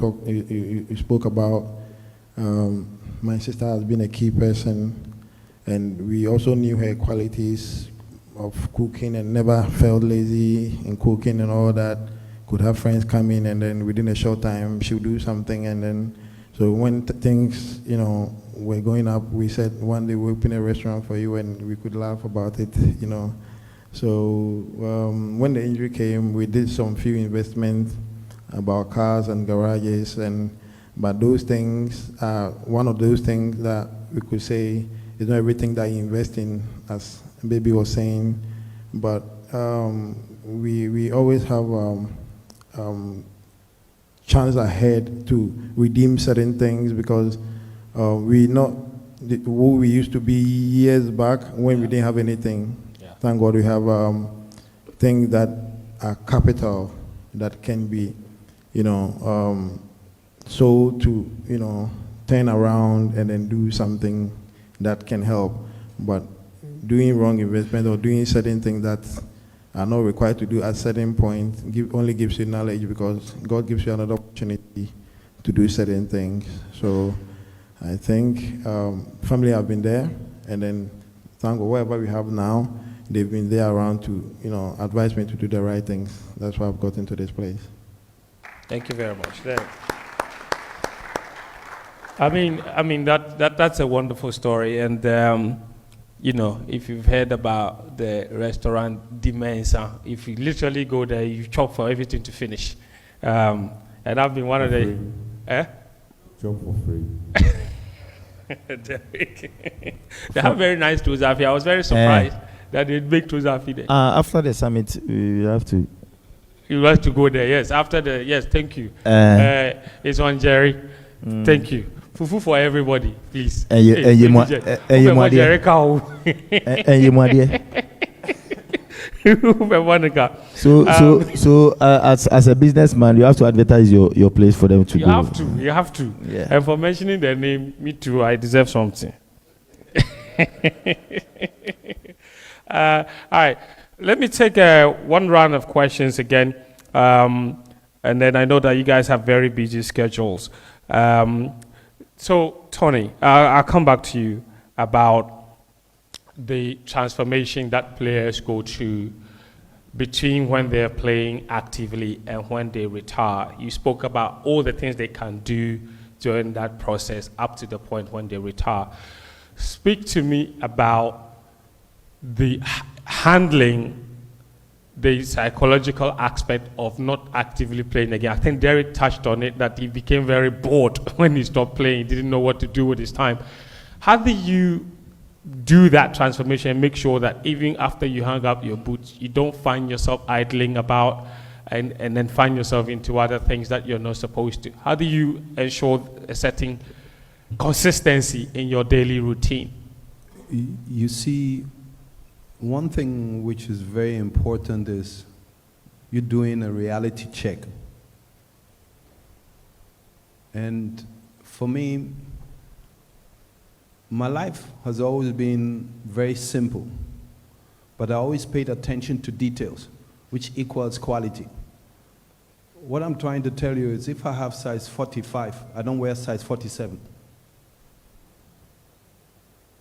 spoke about, my sister has been a key person, and we also knew her qualities of cooking and never felt lazy in cooking and all that. Could have friends come in, and then within a short time she would do something. And then, so when things, you know, were going up, we said one day we'll open a restaurant for you, and we could laugh about it, you know. So when the injury came, we did some few investments about cars and garages, but those things are one of those things that we could say is not everything that you invest in, as Baby was saying, but we always have chance ahead to redeem certain things, because we not who we used to be years back when we didn't have anything. Yeah. Thank God we have things that are capital that can be, you know, sold to, you know, turn around and then do something that can help. But doing wrong investment or doing certain things that are not required to do at certain point only gives you knowledge, because God gives you another opportunity to do certain things. So I think family have been there, and then thank God whatever we have now, they've been there around to, you know, advise me to do the right things. That's why I've got into this place. Thank you very much. I mean that's a wonderful story, and you know, if you've heard about the restaurant Dimensa, if you literally go there, you chop for everything to finish, and I've been one of the. Chop for free. They have very nice tuzafi. I was very surprised that they make tuzafi there. After the summit, we have to. You have to go there, yes. After the, yes, thank you. It's on Jerry. Thank you. Fufu for everybody, please. So as a businessman, you have to advertise your place for them to you go. You have to. Yeah. And for mentioning their name, me too, I deserve something. All right. Let me take one round of questions again. And then I know that you guys have very busy schedules. So, Tony, I'll come back to you about the transformation that players go through between when they're playing actively and when they retire. You spoke about all the things they can do during that process up to the point when they retire. Speak to me about the handling the psychological aspect of not actively playing again. I think Derek touched on it, that he became very bored when he stopped playing. He didn't know what to do with his time. How do you do that transformation and make sure that even after you hang up your boots, you don't find yourself idling about and then find yourself into other things that you're not supposed to? How do you ensure a certain consistency in your daily routine? You see, one thing which is very important is you're doing a reality check. And for me, my life has always been very simple, but I always paid attention to details, which equals quality. What I'm trying to tell you is if I have size 45, I don't wear size 47.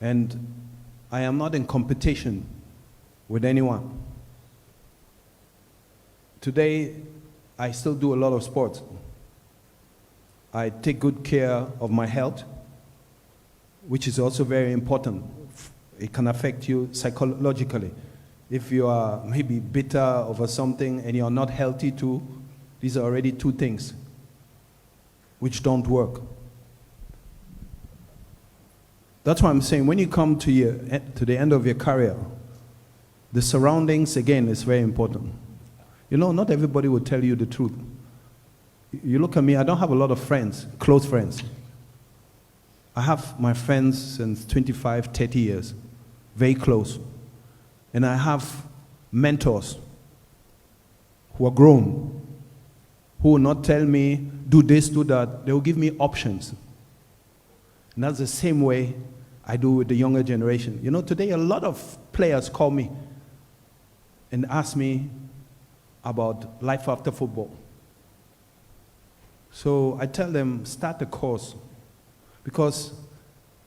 And I am not in competition with anyone. Today, I still do a lot of sports. I take good care of my health. which is also very important. It can affect you psychologically. If you are maybe bitter over something and you're not healthy too, these are already two things which don't work. That's why I'm saying when you come to the end of your career, the surroundings, again, is very important. You know, not everybody will tell you the truth. You look at me, I don't have a lot of friends, close friends. I have my friends since 25, 30 years, very close. And I have mentors who are grown, who will not tell me, do this, do that. They will give me options. And that's the same way I do with the younger generation. You know, today a lot of players call me and ask me about life after football. So I tell them, start a course. Because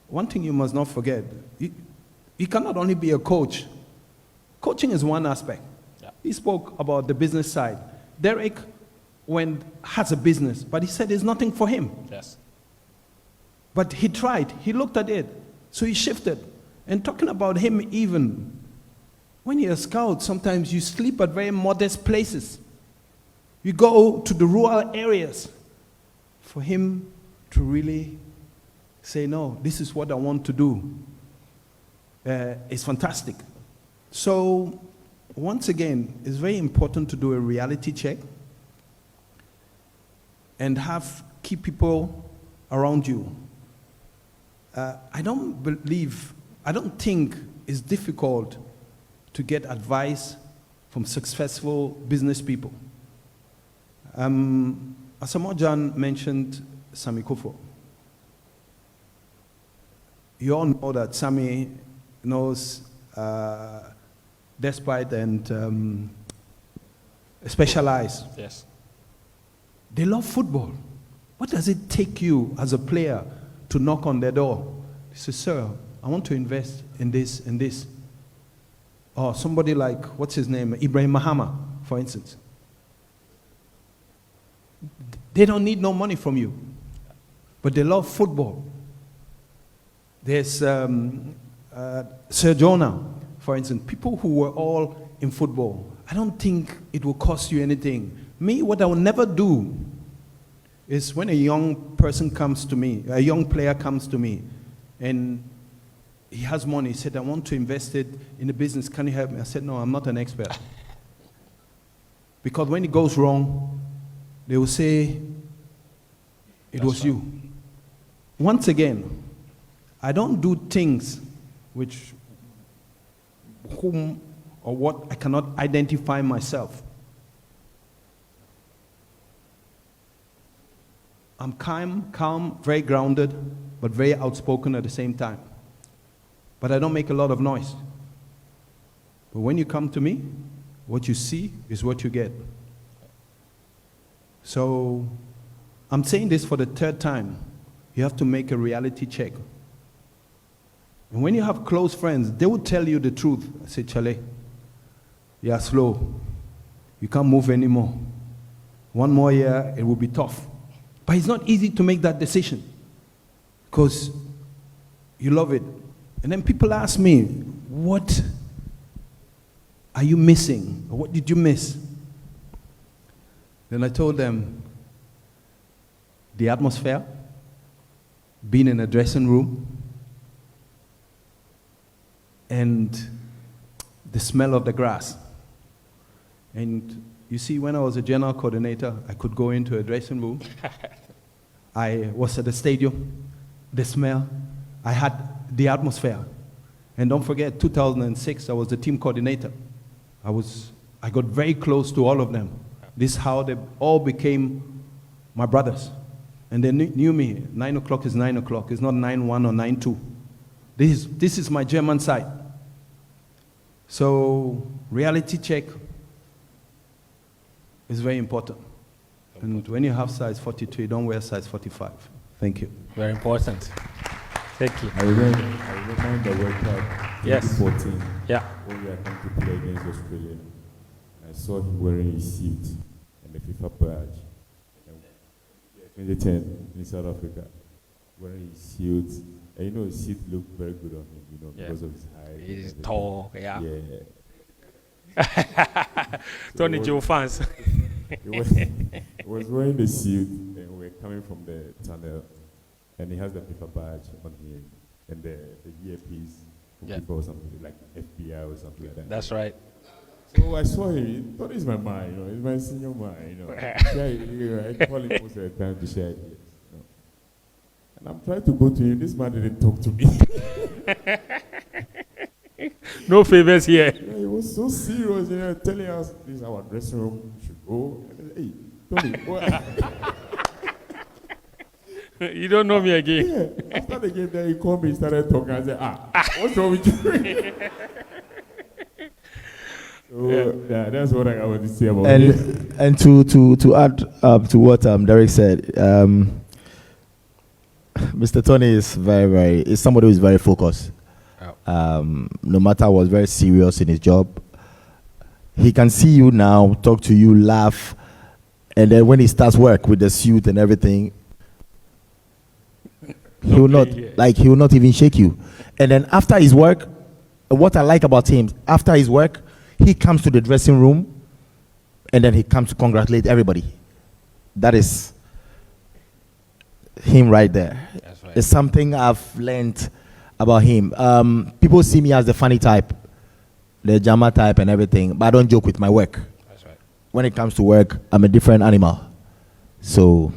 one thing you must not forget, you cannot only be a coach. Coaching is one aspect. Yeah. He spoke about the business side. Derek has a business, but he said there's nothing for him. Yes. But he tried. He looked at it. So he shifted. And talking about him even, when you're a scout, sometimes you sleep at very modest places. You go to the rural areas. For him to really say, no, this is what I want to do, is fantastic. So, once again, it's very important to do a reality check and keep people around you. I don't think it's difficult to get advice from successful business people. Asamoah Gyan mentioned Sammy Kufo. You all know that Sammy knows Despite and Specialized. Yes. They love football. What does it take you as a player to knock on their door? He says, sir, I want to invest in this and this. Or somebody like, what's his name? Ibrahim Mahama, for instance. They don't need no money from you, but they love football. There's Sir Jonah, for instance, people who were all in football. I don't think it will cost you anything. Me, what I will never do is when a young person comes to me, a young player comes to me, and he has money, he said, I want to invest it in a business, can you help me? I said, no, I'm not an expert. Because when it goes wrong, they will say, it was you. Once again, I don't do things which whom or what I cannot identify myself. I'm calm, very grounded, but very outspoken at the same time. But I don't make a lot of noise. But when you come to me, what you see is what you get. So, I'm saying this for the third time. You have to make a reality check. And when you have close friends, they will tell you the truth. I say, Chale, you are slow. You can't move anymore. One more year, it will be tough. But it's not easy to make that decision because you love it. And then people ask me, what are you missing? Or what did you miss? Then I told them, the atmosphere, being in a dressing room, and the smell of the grass. And you see, when I was a general coordinator, I could go into a dressing room. I was at the stadium, the smell, I had the atmosphere. And don't forget, 2006, I was the team coordinator. I got very close to all of them. This is how they all became my brothers. And they knew me. 9 o'clock is 9 o'clock. It's not 9-1 or 9-2. This is my German side. So reality check is very important. And when you have size 42, you don't wear size 45. Thank you. Very important. Thank you. I remember the World Cup 2014. Yeah. When we had come to play against Australia. I saw him wearing his suit and the FIFA badge. 2010 in South Africa, wearing his suit And you know, his suit looked very good on him, you know, Yeah. because of his height. and He's everything. tall, yeah. Yeah. Tony it was- Joe fans. He was wearing the suit, and we were coming from the tunnel, and he has the paper badge on him, and the earpiece from Yeah. people or something, like FBI or something like that. That's right. So I saw him, thought he's my man, you know, he's my senior man, you know. I call him most of the time to share ideas, you know. And I'm trying to go to him, this man didn't talk to me. No favors here. Yeah, he was so serious, you know, telling us this is our dressing room, we should go. And I said, hey, Tony, what? You don't know me again. Yeah, after the game, then he called me, he started talking. I said, what's wrong with you? So, yeah, that's what I want to say about it. And to add to what Derek said, Mr. Tony is is somebody who is very focused. No matter what, very serious in his job. He can see you now, talk to you, laugh, and then when he starts work with the suit and everything, he will not he will not even shake you. And then after his work, what I like about him, after his work, he comes to the dressing room, and then he comes to congratulate everybody. That is him right there. That's right. It's something I've learned about him. People see me as the funny type, the jammer type and everything, but I don't joke with my work. That's right. When it comes to work, I'm a different animal. So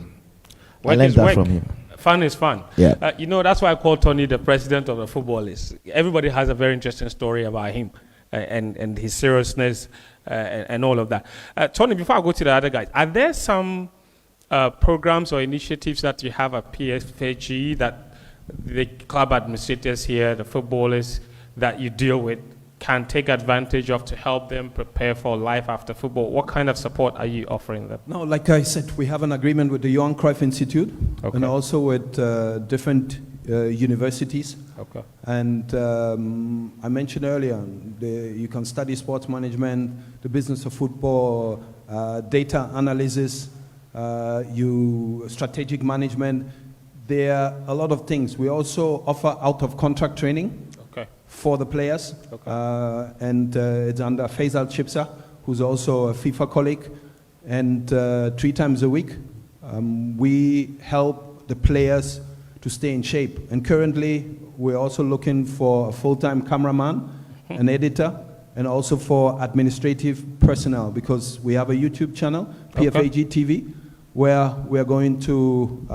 I Work learned is that work. from him. Fun is fun. Yeah. You know, that's why I call Tony the president of the footballers. Everybody has a very interesting story about him and his seriousness and all of that. Tony, before I go to the other guys, are there some programs or initiatives that you have at PFG that the club administrators here, the footballers that you deal with, can take advantage of to help them prepare for life after football? What kind of support are you offering them? No, like I said, we have an agreement with the Johan Cruyff Institute Okay. and also with different universities. Okay. And I mentioned earlier, you can study sports management, the business of football, data analysis, strategic management. There are a lot of things. We also offer out-of-contract training for the players. Okay. And it's under Faisal Chipsa, who's also a FIFA colleague. And 3 times a week, we help the players to stay in shape. And currently, we're also looking for a full-time cameraman, an editor, and also for administrative personnel, because we have a YouTube channel, PFAG TV, where we're going to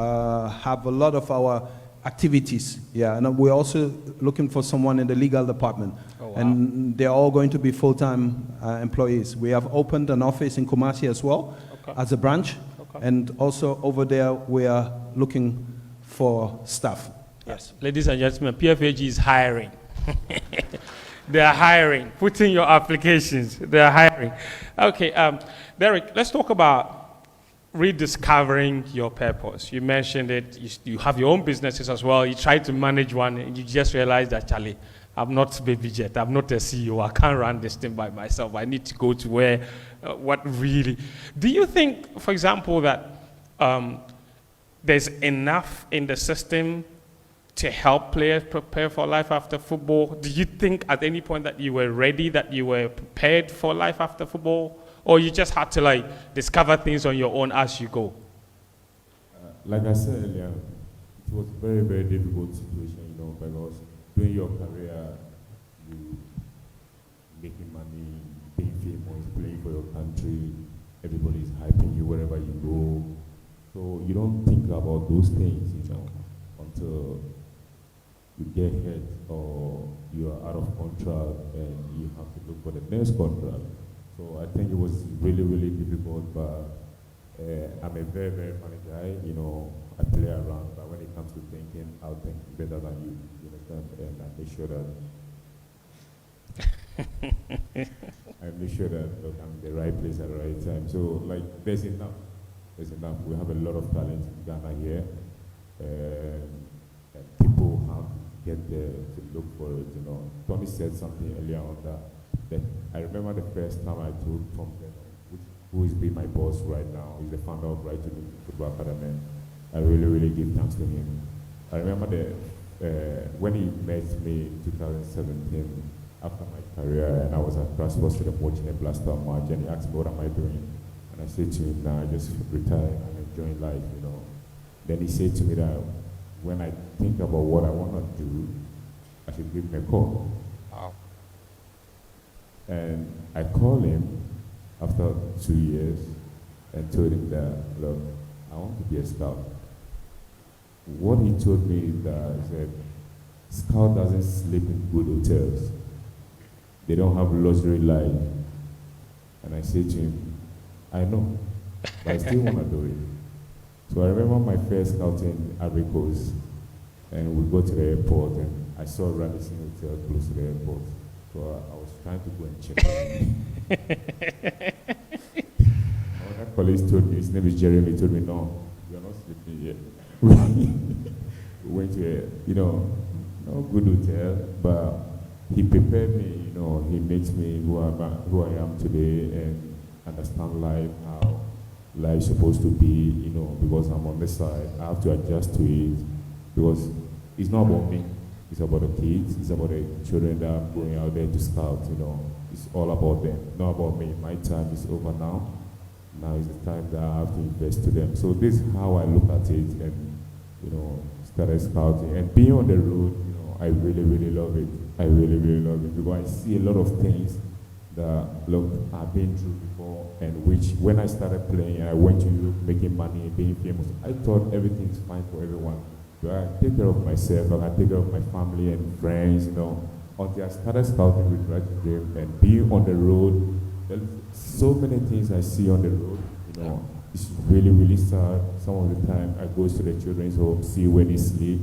have a lot of our activities. Yeah, and we're also looking for someone in the legal department. Oh, wow. And they're all going to be full-time employees. We have opened an office in Kumasi as well, as a branch. Okay. And also over there, we are looking for staff. Yes. Ladies and gentlemen, PFAG is hiring. They are hiring. Put in your applications. They are hiring. Okay, Derek, let's talk about rediscovering your purpose. You mentioned it. You have your own businesses as well. You try to manage one, and you just realize that, Charlie, I'm not Baby Jet. I'm not a CEO. I can't run this thing by myself. I need to go to where, what really. Do you think, for example, that there's enough in the system to help players prepare for life after football? Do you think at any point that you were ready, that you were prepared for life after football? Or you just had to discover things on your own as you go? Like I said earlier, it was a very, very difficult situation, because doing your career, you making money, being famous, playing for your country, everybody's hyping you wherever you go. So you don't think about those things, until you get hit or you are out of contract and you have to look for the next contract. So I think it was really, really difficult, but I'm a very, very funny guy. I play around, but when it comes to thinking, I'll think better than you understand? And I make sure that look, I'm in the right place at the right time. So there's enough. We have a lot of talent in Ghana here, and people have to get there to look for it. Tony said something earlier on that I remember the first time I told Tom, who is being my boss right now, he's the founder of Right to Live Football Academy. I really, really give thanks to him. I remember the when he met me in 2017, after my career, and I was at AfroSport Summit watching a blaster match, and he asked me, what am I doing? And I said to him, nah, I just retire and enjoying life, you know. Then he said to me that when I think about what I want to do, I should give him a call. Wow. And I called him after 2 years and told him that, look, I want to be a scout. What he told me is that he said, scout doesn't sleep in good hotels. They don't have luxury life. And I said to him, I know, but I still want to do it. So I remember my first scouting at Rico's, and we go to the airport, and I saw Radisson Hotel close to the airport. So I was trying to go and check it. Our colleague told me, his name is Jeremy, he told me, no, you're not sleeping yet. We went to a, no good hotel, but he prepared me, he makes me who I am today and understand life, how life's supposed to be, because I'm on this side, I have to adjust to it, because it's not about me, it's about the kids, it's about the children that I'm going out there to scout, it's all about them, not about me. My time is over now. Now is the time that I have to invest to them. So this is how I look at it, and started scouting. And being on the road, I really, really love it. I really, really love it, because I see a lot of things that, look, I've been through before, and which, when I started playing, I went to Europe making money and being famous, I thought everything's fine for everyone. But I take care of myself, and I take care of my family and friends, until I started scouting with Right to Dream and being on the road. There's so many things I see on the road, it's really, really sad. Some of the time I go to the children's home, see where they sleep,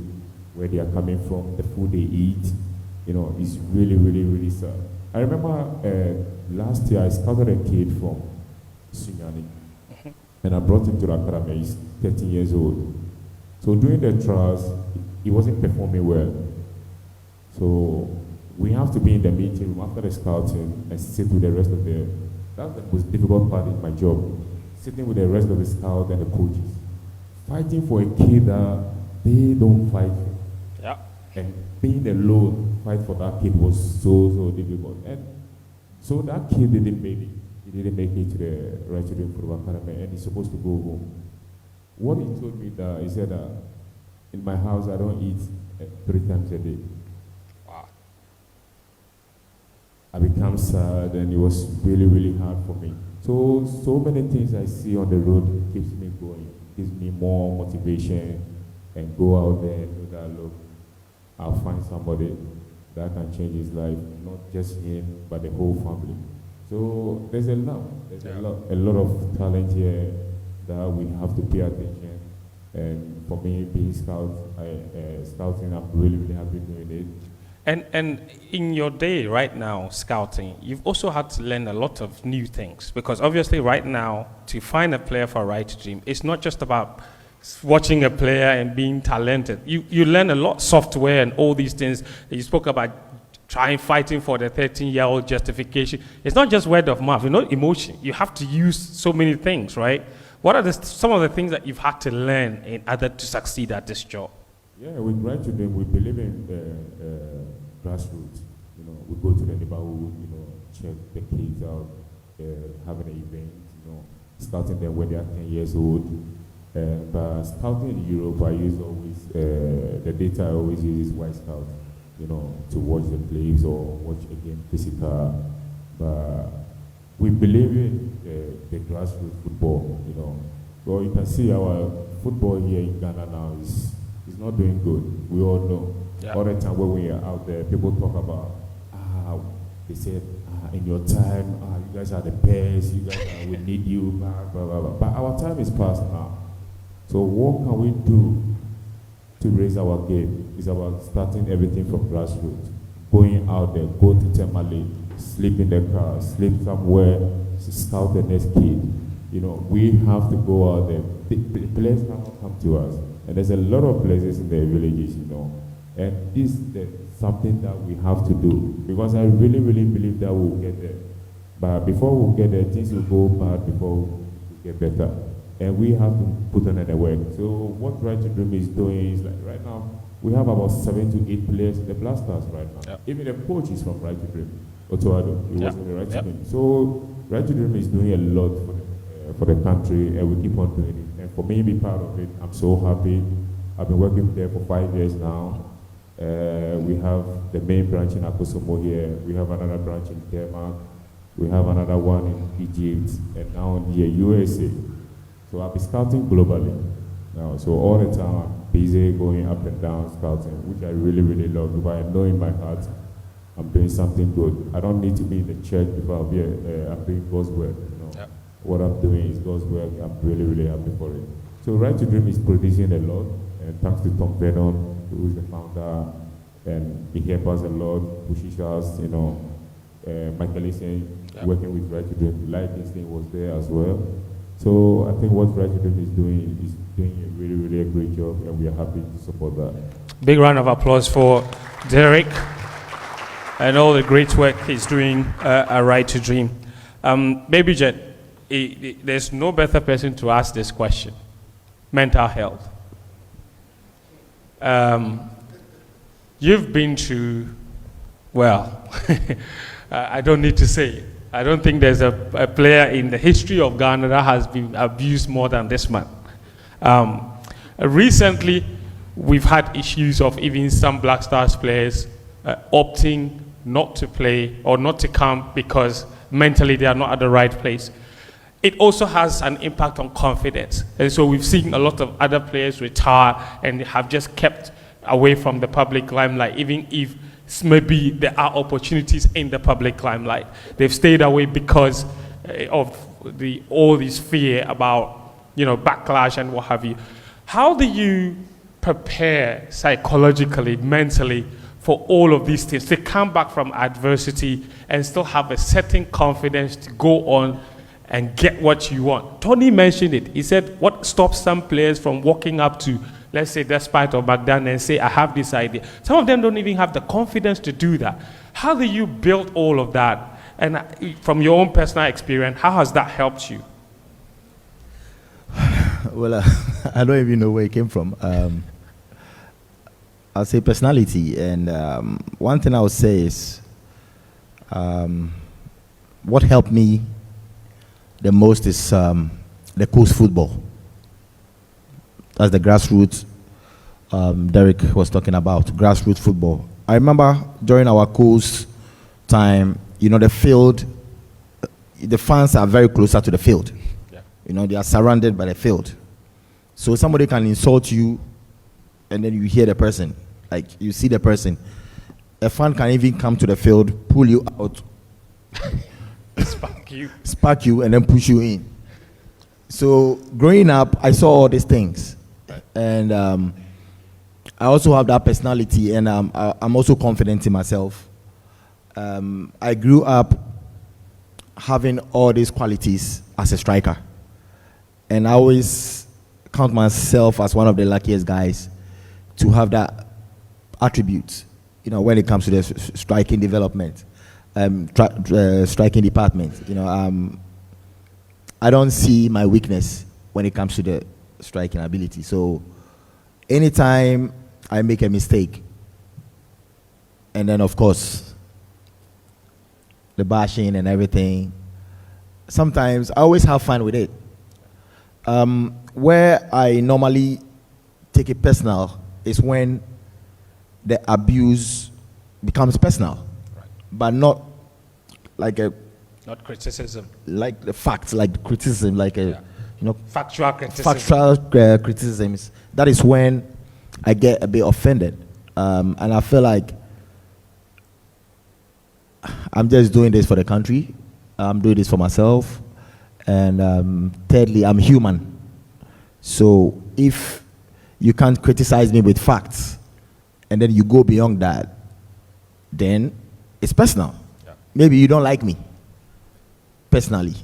where they are coming from, the food they eat, it's really, really, really sad. I remember last year I scouted a kid from Sunyani, and I brought him to the academy. He's 13 years old. So during the trials, he wasn't performing well. So we have to be in the meeting room after the scouting and sit with the rest of that's the most difficult part in my job. Sitting with the rest of the scouts and the coaches. Fighting for a kid that they don't fight for. Yeah. And being alone, fight for that kid was so difficult. And so that kid didn't make it. He didn't make it to the Right to Dream Football Academy, and he's supposed to go home. What he told me that he said that in my house I don't eat 3 times a day. Wow. I became sad, and it was really, really hard for me. So many things I see on the road keeps me going, gives me more motivation, and go out there and know that, look, I'll find somebody that can change his life, not just him, but the whole family. So there's a lot of talent here that we have to pay attention. And for me, being scouting, I'm really, really happy doing it. And in your day right now, scouting, you've also had to learn a lot of new things, because obviously right now, to find a player for Right to Dream, it's not just about watching a player and being talented. You learn a lot, software and all these things that you spoke about, fighting for the 13-year-old justification. It's not just word of mouth, emotion. You have to use so many things, right? What are some of the things that you've had to learn in order to succeed at this job? Yeah, with Right to Dream, we believe in the grassroots. We go to the neighborhood, check the kids out, having an event, starting them when they are 10 years old. But scouting in Europe, I use always, the data I always use is White Scout, to watch the plays or watch a game physical. But we believe in the grassroots football, So you can see our football here in Ghana now is not doing good. We all know. Yeah. All the time when we are out there, people talk about, they said, in your time, you guys are the best, you guys we need you, blah, blah, blah, blah. But our time is past now. So what can we do to raise our game? It's about starting everything from grassroots. Going out there, go to Temale, sleep in the car, sleep somewhere, scout the next kid. We have to go out there. The players have to come to us. And there's a lot of places in the villages, And this is something that we have to do. Because I really, really believe that we'll get there. But before we get there, things will go bad before we get better. And we have to put on the work. So what Right to Dream is doing is, like, right now, we have about 7 to 8 players in the Black Stars right now. Yep. Even the coach is from Right to Dream, Otoado. He Yep. was in the Right to Yep. Dream. So Right to Dream is doing a lot for the country, and we keep on doing it. And for me to be part of it, I'm so happy. I've been working there for 5 years now. We have the main branch in Asamoah here. We have another branch in Denmark. We have another one in Egypt, and now in the USA. So I'll be scouting globally now. So all the time I'm busy going up and down scouting, which I really, really love. Because I know in my heart I'm doing something good. I don't need to be in the church before I'm doing God's work. You know? Yep. What I'm doing is God's work. I'm really, really happy for it. So Right to Dream is producing a lot, and thanks to Tom Vernon, who is the founder, and he helps us a lot, pushes us, you know. Michael Eason, working with Right to Dream, Light Instinct was there as well. So I think what Right to Dream is doing a really, really a great job, and we are happy to support that. Big round of applause for Derek and all the great work he's doing at Right to Dream. Baby Jet, there's no better person to ask this question. Mental health. You've been to, well, I don't need to say it. I don't think there's a player in the history of Ghana that has been abused more than this man. Recently, we've had issues of even some Black Stars players opting not to play or not to come because mentally they are not at the right place. It also has an impact on confidence. And so we've seen a lot of other players retire and have just kept away from the public limelight, even if maybe there are opportunities in the public limelight. They've stayed away because of all this fear about, you know, backlash and what have you. How do you prepare psychologically, mentally, for all of these things, to come back from adversity and still have a certain confidence to go on and get what you want? Tony mentioned it. He said, what stops some players from walking up to, let's say, despite of Baghdad and say, I have this idea. Some of them don't even have the confidence to do that. How do you build all of that? And from your own personal experience, how has that helped you? Well, I don't even know where it came from. I'll say personality. And one thing I would say is what helped me the most is the coast football. That's the grassroots Derek was talking about, grassroots football. I remember during our coast time, you know, the field, the fans are very closer to the field. Yeah. You know, they are surrounded by the field. So somebody can insult you, and then you hear the person, like you see the person. A fan can even come to the field, pull you out, spark you, and then push you in. So growing up, I saw all these things. And I also have that personality, and I'm also confident in myself. I grew up having all these qualities as a striker, and I always count myself as one of the luckiest guys to have that attribute, you know, when it comes to the striking development, striking department. You know, I don't see my weakness when it comes to the striking ability. So anytime I make a mistake, and then of course the bashing and everything, sometimes I always have fun with it. Where I normally take it personal is when the abuse becomes personal, right, but not like not criticism, like the facts, like criticism, like a, you know, factual criticism. Factual criticisms. That is when I get a bit offended, and I feel like I'm just doing this for the country. I'm doing this for myself, and thirdly, I'm human. So if you can't criticize me with facts, and then you go beyond that, then it's personal. Yeah. Maybe you don't like me personally.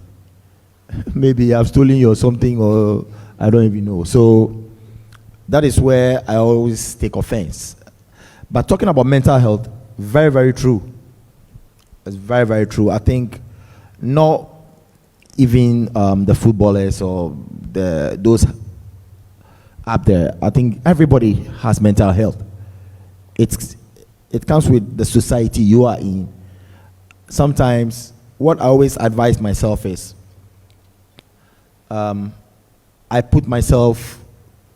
Maybe I've stolen you or something, or I don't even know. So that is where I always take offense. But talking about mental health, very, very true. It's very, very true. I think not even the footballers or those up there. I think everybody has mental health. it comes with the society you are in. Sometimes what I always advise myself is I put myself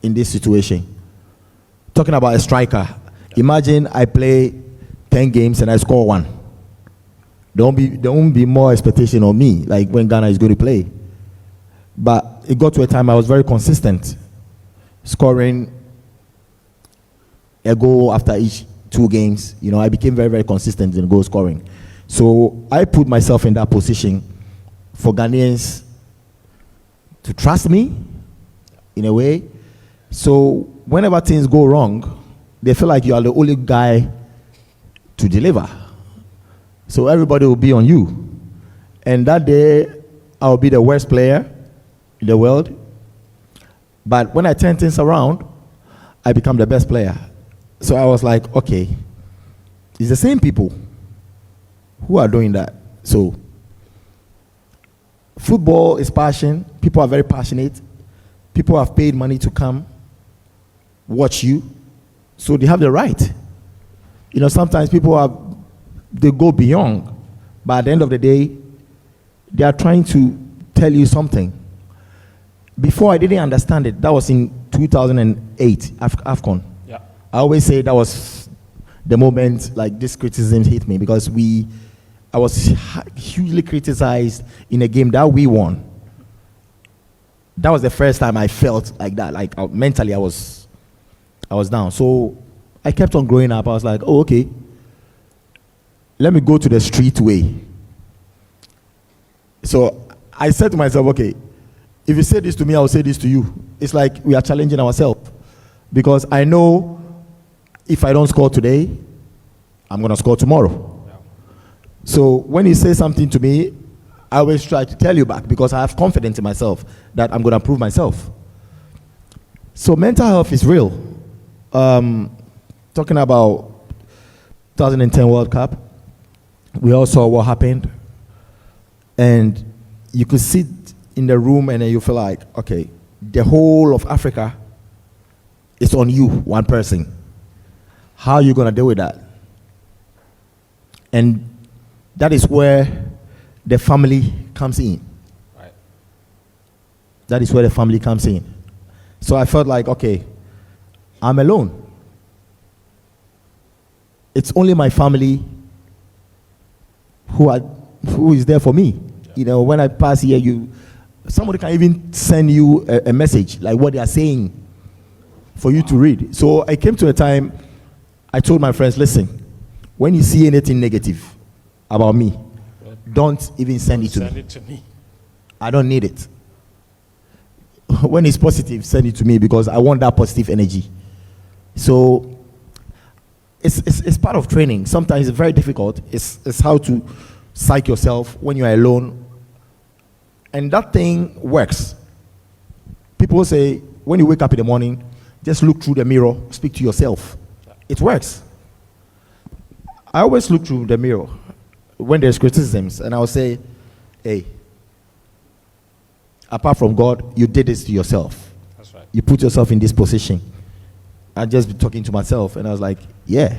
in this situation. Talking about a striker, imagine I play 10 games and I score 1. There won't be more expectation on me, like when Ghana is going to play. But it got to a time I was very consistent, scoring a goal after each 2 games. You know, I became very, very consistent in goal scoring. So I put myself in that position for Ghanaians to trust me in a way. So whenever things go wrong, they feel like you are the only guy to deliver. So everybody will be on you. And that day, I'll be the worst player in the world. But when I turn things around, I become the best player. So I was like, okay, it's the same people who are doing that. So football is passion. People are very passionate. People have paid money to come watch you. So they have the right. You know, sometimes they go beyond. But at the end of the day, they are trying to tell you something. Before, I didn't understand it. That was in 2008, AFCON. Yeah. I always say that was the moment like this criticism hit me, because I was hugely criticized in a game that we won. That was the first time I felt like that. Like mentally, I was down. So I kept on growing up. I was like, oh, okay, let me go to the street way. So I said to myself, okay, if you say this to me, I will say this to you. It's like we are challenging ourselves, because I know if I don't score today, I'm going to score tomorrow. Yeah. So when you say something to me, I always try to tell you back, because I have confidence in myself that I'm going to prove myself. So mental health is real. Talking about 2010 World Cup, we all saw what happened. And you could sit in the room and then you feel like, okay, the whole of Africa is on you, one person. How are you going to deal with that? And that is where the family comes in. Right. That is where the family comes in. So I felt like, okay, I'm alone. It's only my family who is there for me. Yeah. You know, when I pass here, somebody can even send you a message, like what they are saying, for you to read. So I came to a time, I told my friends, listen, when you see anything negative about me, don't even send it to me. I don't need it. When it's positive, send it to me, because I want that positive energy. So it's part of training. Sometimes it's very difficult. It's how to psych yourself when you are alone. And that thing works. People say, when you wake up in the morning, just look through the mirror, speak to yourself. It works. I always look through the mirror when there's criticisms, and I'll say, hey, apart from God, you did this to yourself. That's right. You put yourself in this position. I just be talking to myself, and I was like, yeah,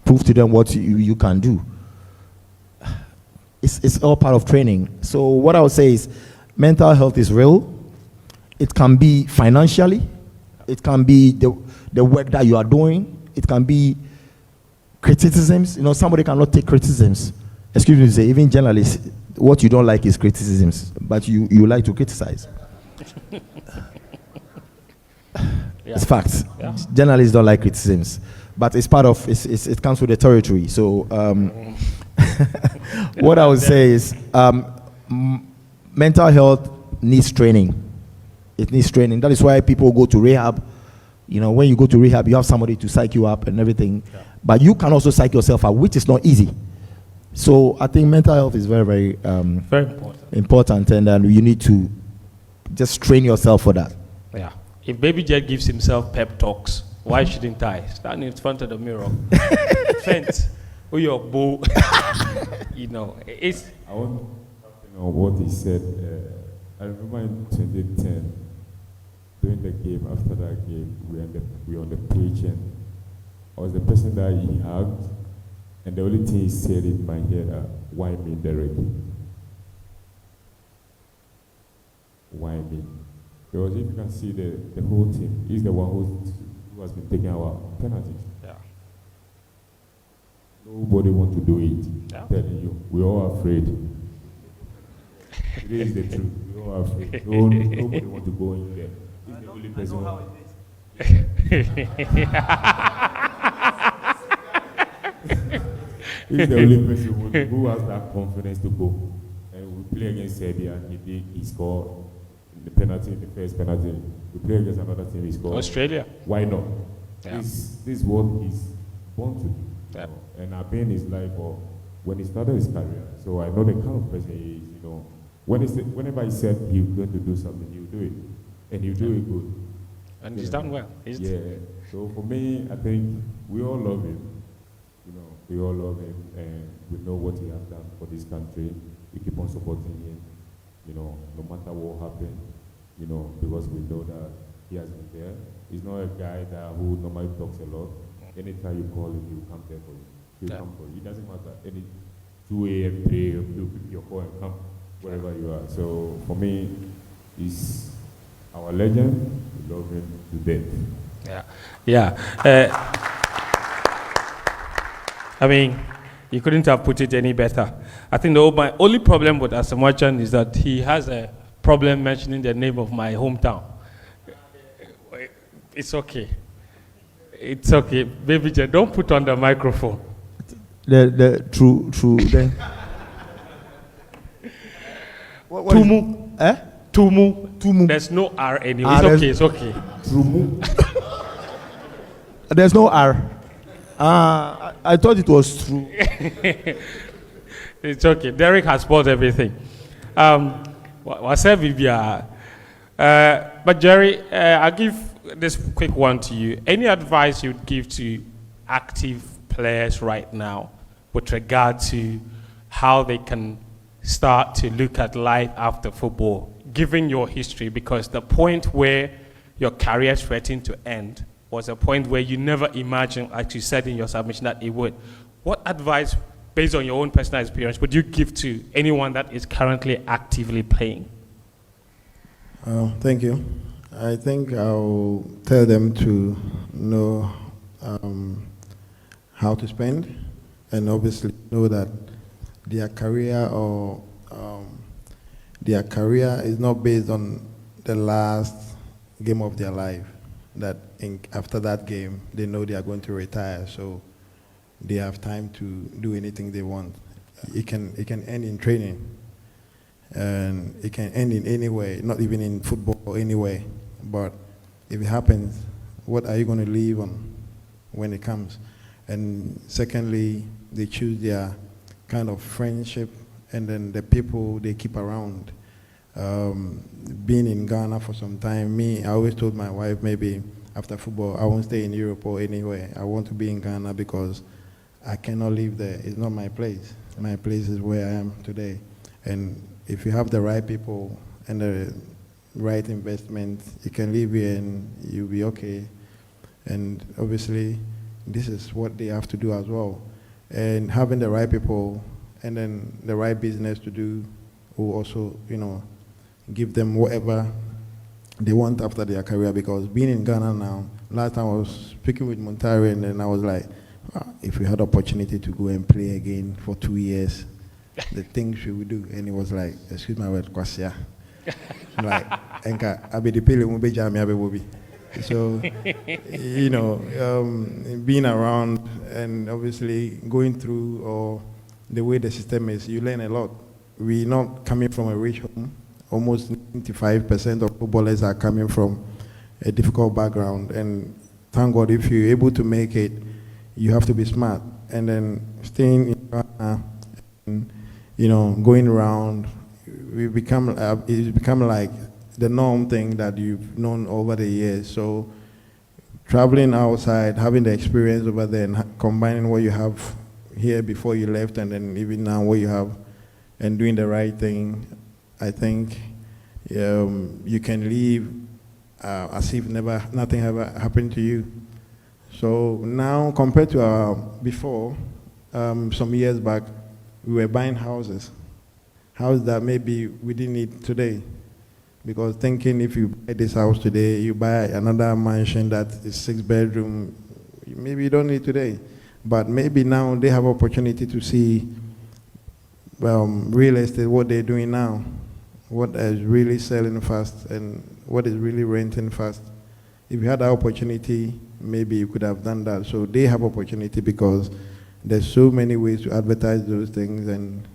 prove to them what you can do. It's all part of training. So what I would say is, mental health is real. It can be financially. It can be the work that you are doing. It can be criticisms. You know, somebody cannot take criticisms. Excuse me to say, even journalists, what you don't like is criticisms, but you like to criticize. Yeah. It's facts. Yeah. Journalists don't like criticisms, but it's part of, it comes with the territory. So what I would say is mental health needs training. It needs training. That is why people go to rehab. You know, when you go to rehab, you have somebody to psych you up and everything. Yeah. But you can also psych yourself out, which is not easy. So I think mental health is very, very, very important, and you need to just train yourself for that. Yeah. If Baby Jet gives himself pep talks, why shouldn't I? Stand in front of the mirror. Fence. Or your bow. You know, it's... I want to know what he said. I remember in 2010, during the game, after that game, we on the pitch, and I was the person that he hugged, and the only thing he said in my head, why me, Derek? Why me? Because if you can see the whole team, he's the one who has been taking our penalties. Yeah. Nobody want to do it. Yeah. I'm telling you, we're all afraid. It is the truth. We're all afraid. Nobody want to go in there. He's the only person. He's the only person who has that confidence to go. And we play against Serbia. He scored the penalty, the first penalty. We play against another team. He scored. Australia. Why not? Yeah. This is what he's born to do. Yeah. And I've been in his life when he started his career. So I know the kind of person he is. Whenever he said he's going to do something, he'll do it, and he'll do it good. And he's done well. So for me, I think we all love him. We all love him, and we know what he has done for this country. We keep on supporting him. No matter what happens. Because we know that he has been there. He's not a guy who normally talks a lot. Anytime you call him, he'll come there for you. He'll come for you. It doesn't matter. Any 2 a.m., 3 a.m., he'll pick your call and come wherever you are. So for me, he's our legend. We love him to death. Yeah. I mean, you couldn't have put it any better. I think my only problem with Asamoah is that he has a problem mentioning the name of my hometown. It's okay. It's okay. Baby J, don't put on the microphone. True. What Tumu. Tumu. There's no R anyway. It's okay. Tumu. There's no R. I thought it was true. It's okay. Derek has spoiled everything. But Jerry, I'll give this quick one to you. Any advice you'd give to active players right now with regard to how they can start to look at life after football, given your history? Because the point where your career threatened to end was a point where you never imagined, like you said in your submission, that it would. What advice, based on your own personal experience, would you give to anyone that is currently actively playing? Thank you. I think I'll tell them to know how to spend, and obviously know that their career is not based on the last game of their life. That after that game, they know they are going to retire, so they have time to do anything they want. It can end in training, and it can end in any way, not even in football or anywhere. But if it happens, what are you going to live on when it comes? And secondly, they choose their kind of friendship and then the people they keep around. Being in Ghana for some time, I always told my wife, maybe after football, I won't stay in Europe or anywhere. I want to be in Ghana because I cannot live there. It's not my place. My place is where I am today. And if you have the right people and the right investment, you can live here and you'll be okay. And obviously, this is what they have to do as well. And having the right people and then the right business to do will also, give them whatever they want after their career. Because being in Ghana now, last time I was speaking with Montari, and then I was like, if we had opportunity to go and play again for 2 years, the things we would do. And he was like, excuse my word, Kwasia. Like, Enka, I be the pele mube jami abe wobi. So, being around and obviously going through or the way the system is, you learn a lot. We're not coming from a rich home. Almost 95% of footballers are coming from a difficult background. And thank God, if you're able to make it, you have to be smart. And then staying in Ghana, and, going around, it's become like the norm thing that you've known over the years. So traveling outside, having the experience over there, and combining what you have here before you left, and then even now what you have, and doing the right thing, I think you can live as if nothing ever happened to you. So now, compared to before, some years back, we were buying houses that maybe we didn't need today. Because thinking if you buy this house today, you buy another mansion that is 6-bedroom, maybe you don't need today. But maybe now they have opportunity to see real estate, what they're doing now, what is really selling fast and what is really renting fast. If you had that opportunity, maybe you could have done that. So they have opportunity because there's so many ways to advertise those things and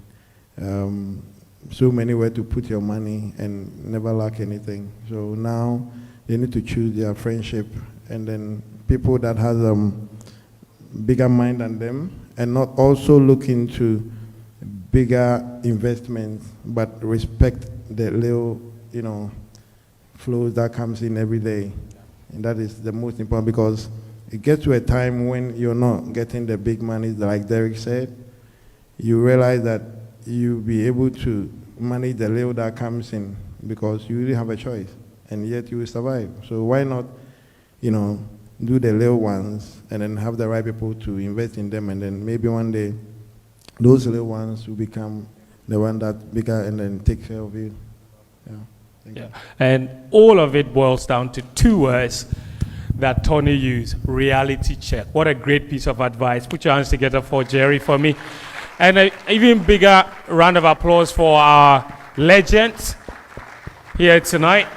so many ways to put your money and never lack anything. So now they need to choose their friendship and then people that has bigger mind than them and not also look into bigger investments but respect the little, flows that comes in every day. And that is the most important because it gets to a time when you're not getting the big money, like Derek said, you realize that you'll be able to manage the little that comes in because you really have a choice and yet you will survive. So why not, do the little ones and then have the right people to invest in them and then maybe one day those little ones will become the one that bigger and then take care of you. Yeah. Thank you. And all of it boils down to 2 words that Tony used, reality check. What a great piece of advice. Put your hands together for Jerry for me. And an even bigger round of applause for our legends here tonight.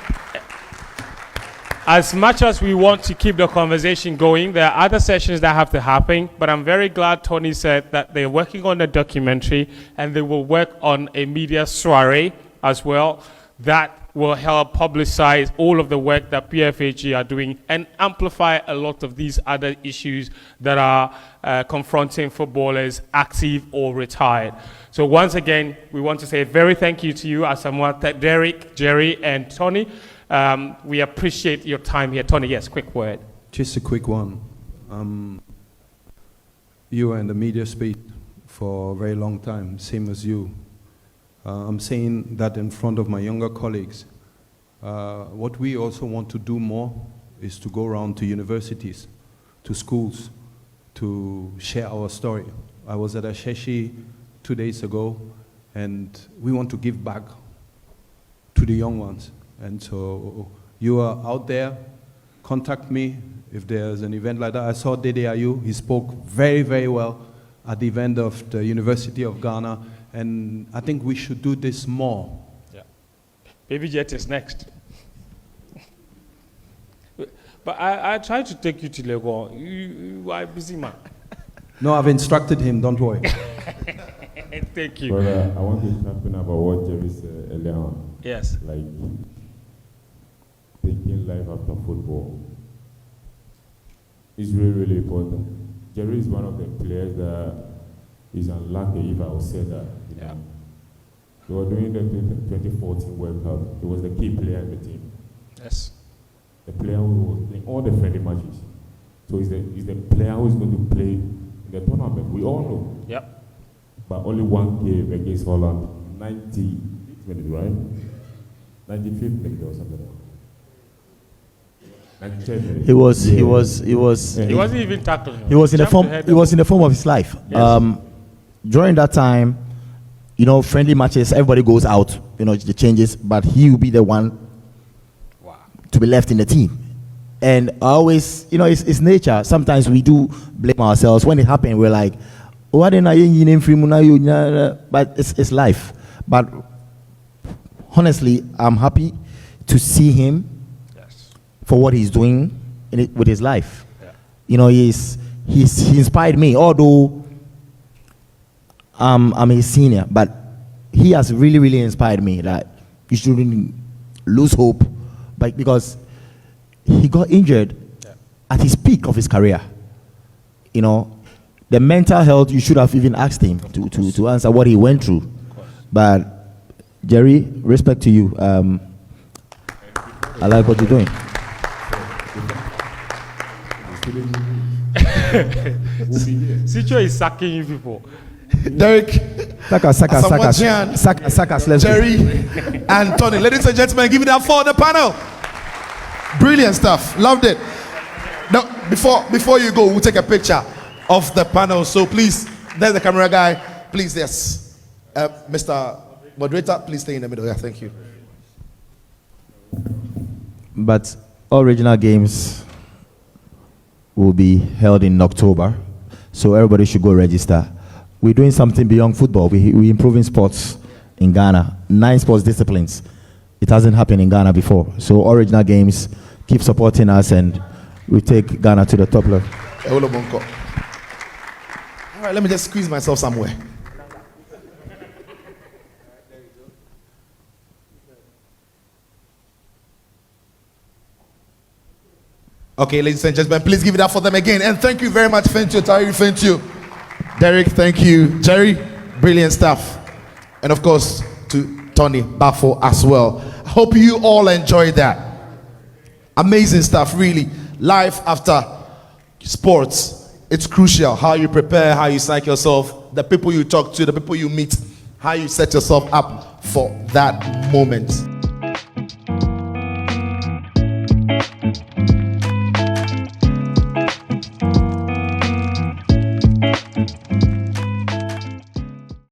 As much as we want to keep the conversation going, there are other sessions that have to happen, but I'm very glad Tony said that they're working on a documentary and they will work on a media soiree as well that will help publicize all of the work that PFAG are doing and amplify a lot of these other issues that are confronting footballers, active or retired. So once again, we want to say a very thank you to you, Asamoah, Derek, Jerry, and Tony. We appreciate your time here. Tony, yes, quick word. Just a quick one. You were in the media space for a very long time, same as you. I'm saying that in front of my younger colleagues. What we also want to do more is to go around to universities, to schools, to share our story. I was at Asheshi 2 days ago, and we want to give back to the young ones. And so you are out there, contact me if there's an event like that. I saw Dede Ayu, he spoke very, very well at the event of the University of Ghana, and I think we should do this more. Yeah. Baby Jet is next. But I tried to take you to Lagos. You are a busy man. No, I've instructed him, don't worry. Thank you. Brother, I want to champion about what Jerry said earlier on. Yes. Like, thinking life after football is really, really important. Jerry is one of the players that is unlucky, if I would say that. Yeah. They were doing the 2014 World Cup. He was the key player in the team. Yes. The player who was playing all the friendly matches. So he's the player who is going to play in the tournament. We all know. Yep. But only one game against Holland, 90 minutes, right? 95th minute or something like that. He wasn't even tackling. He was in the form of his life. Yes. During that time, friendly matches, everybody goes out, the changes, but he will be the one to be left in the team. And always, it's nature. Sometimes we do blame ourselves. When it happened, we're like, but it's life. But honestly, I'm happy to see him for what he's doing with his life. Yeah. He inspired me, although I'm a senior, but he has really, really inspired me that you shouldn't lose hope, because he got injured at his peak of his career. The mental health, you should have even asked him to answer what he went through. But Jerry, respect to you. I like what you're doing. Sicho is sucking you people. Derek, Sakas, Jerry, and Tony. Ladies and gentlemen, give it up for the panel. Brilliant stuff. Loved it. No, before you go, we'll take a picture of the panel. So please, there's the camera guy. Please, yes. Mr. Moderator, please stay in the middle. Yeah, thank you. But all regional games will be held in October, so everybody should go register. We're doing something beyond football. We're improving sports in Ghana. 9 sports disciplines. It hasn't happened in Ghana before. So all regional games, keep supporting us, and we take Ghana to the top level. All right, let me just squeeze myself somewhere. Okay, ladies and gentlemen, please give it up for them again. And thank you very much, Fentuo, Tahiru, Fentuo. Derek, thank you. Jerry, brilliant stuff. And of course, to Tony Baffoe as well. I hope you all enjoyed that. Amazing stuff, really. Life after sports, it's crucial. How you prepare, how you psych yourself, the people you talk to, the people you meet, how you set yourself up for that moment.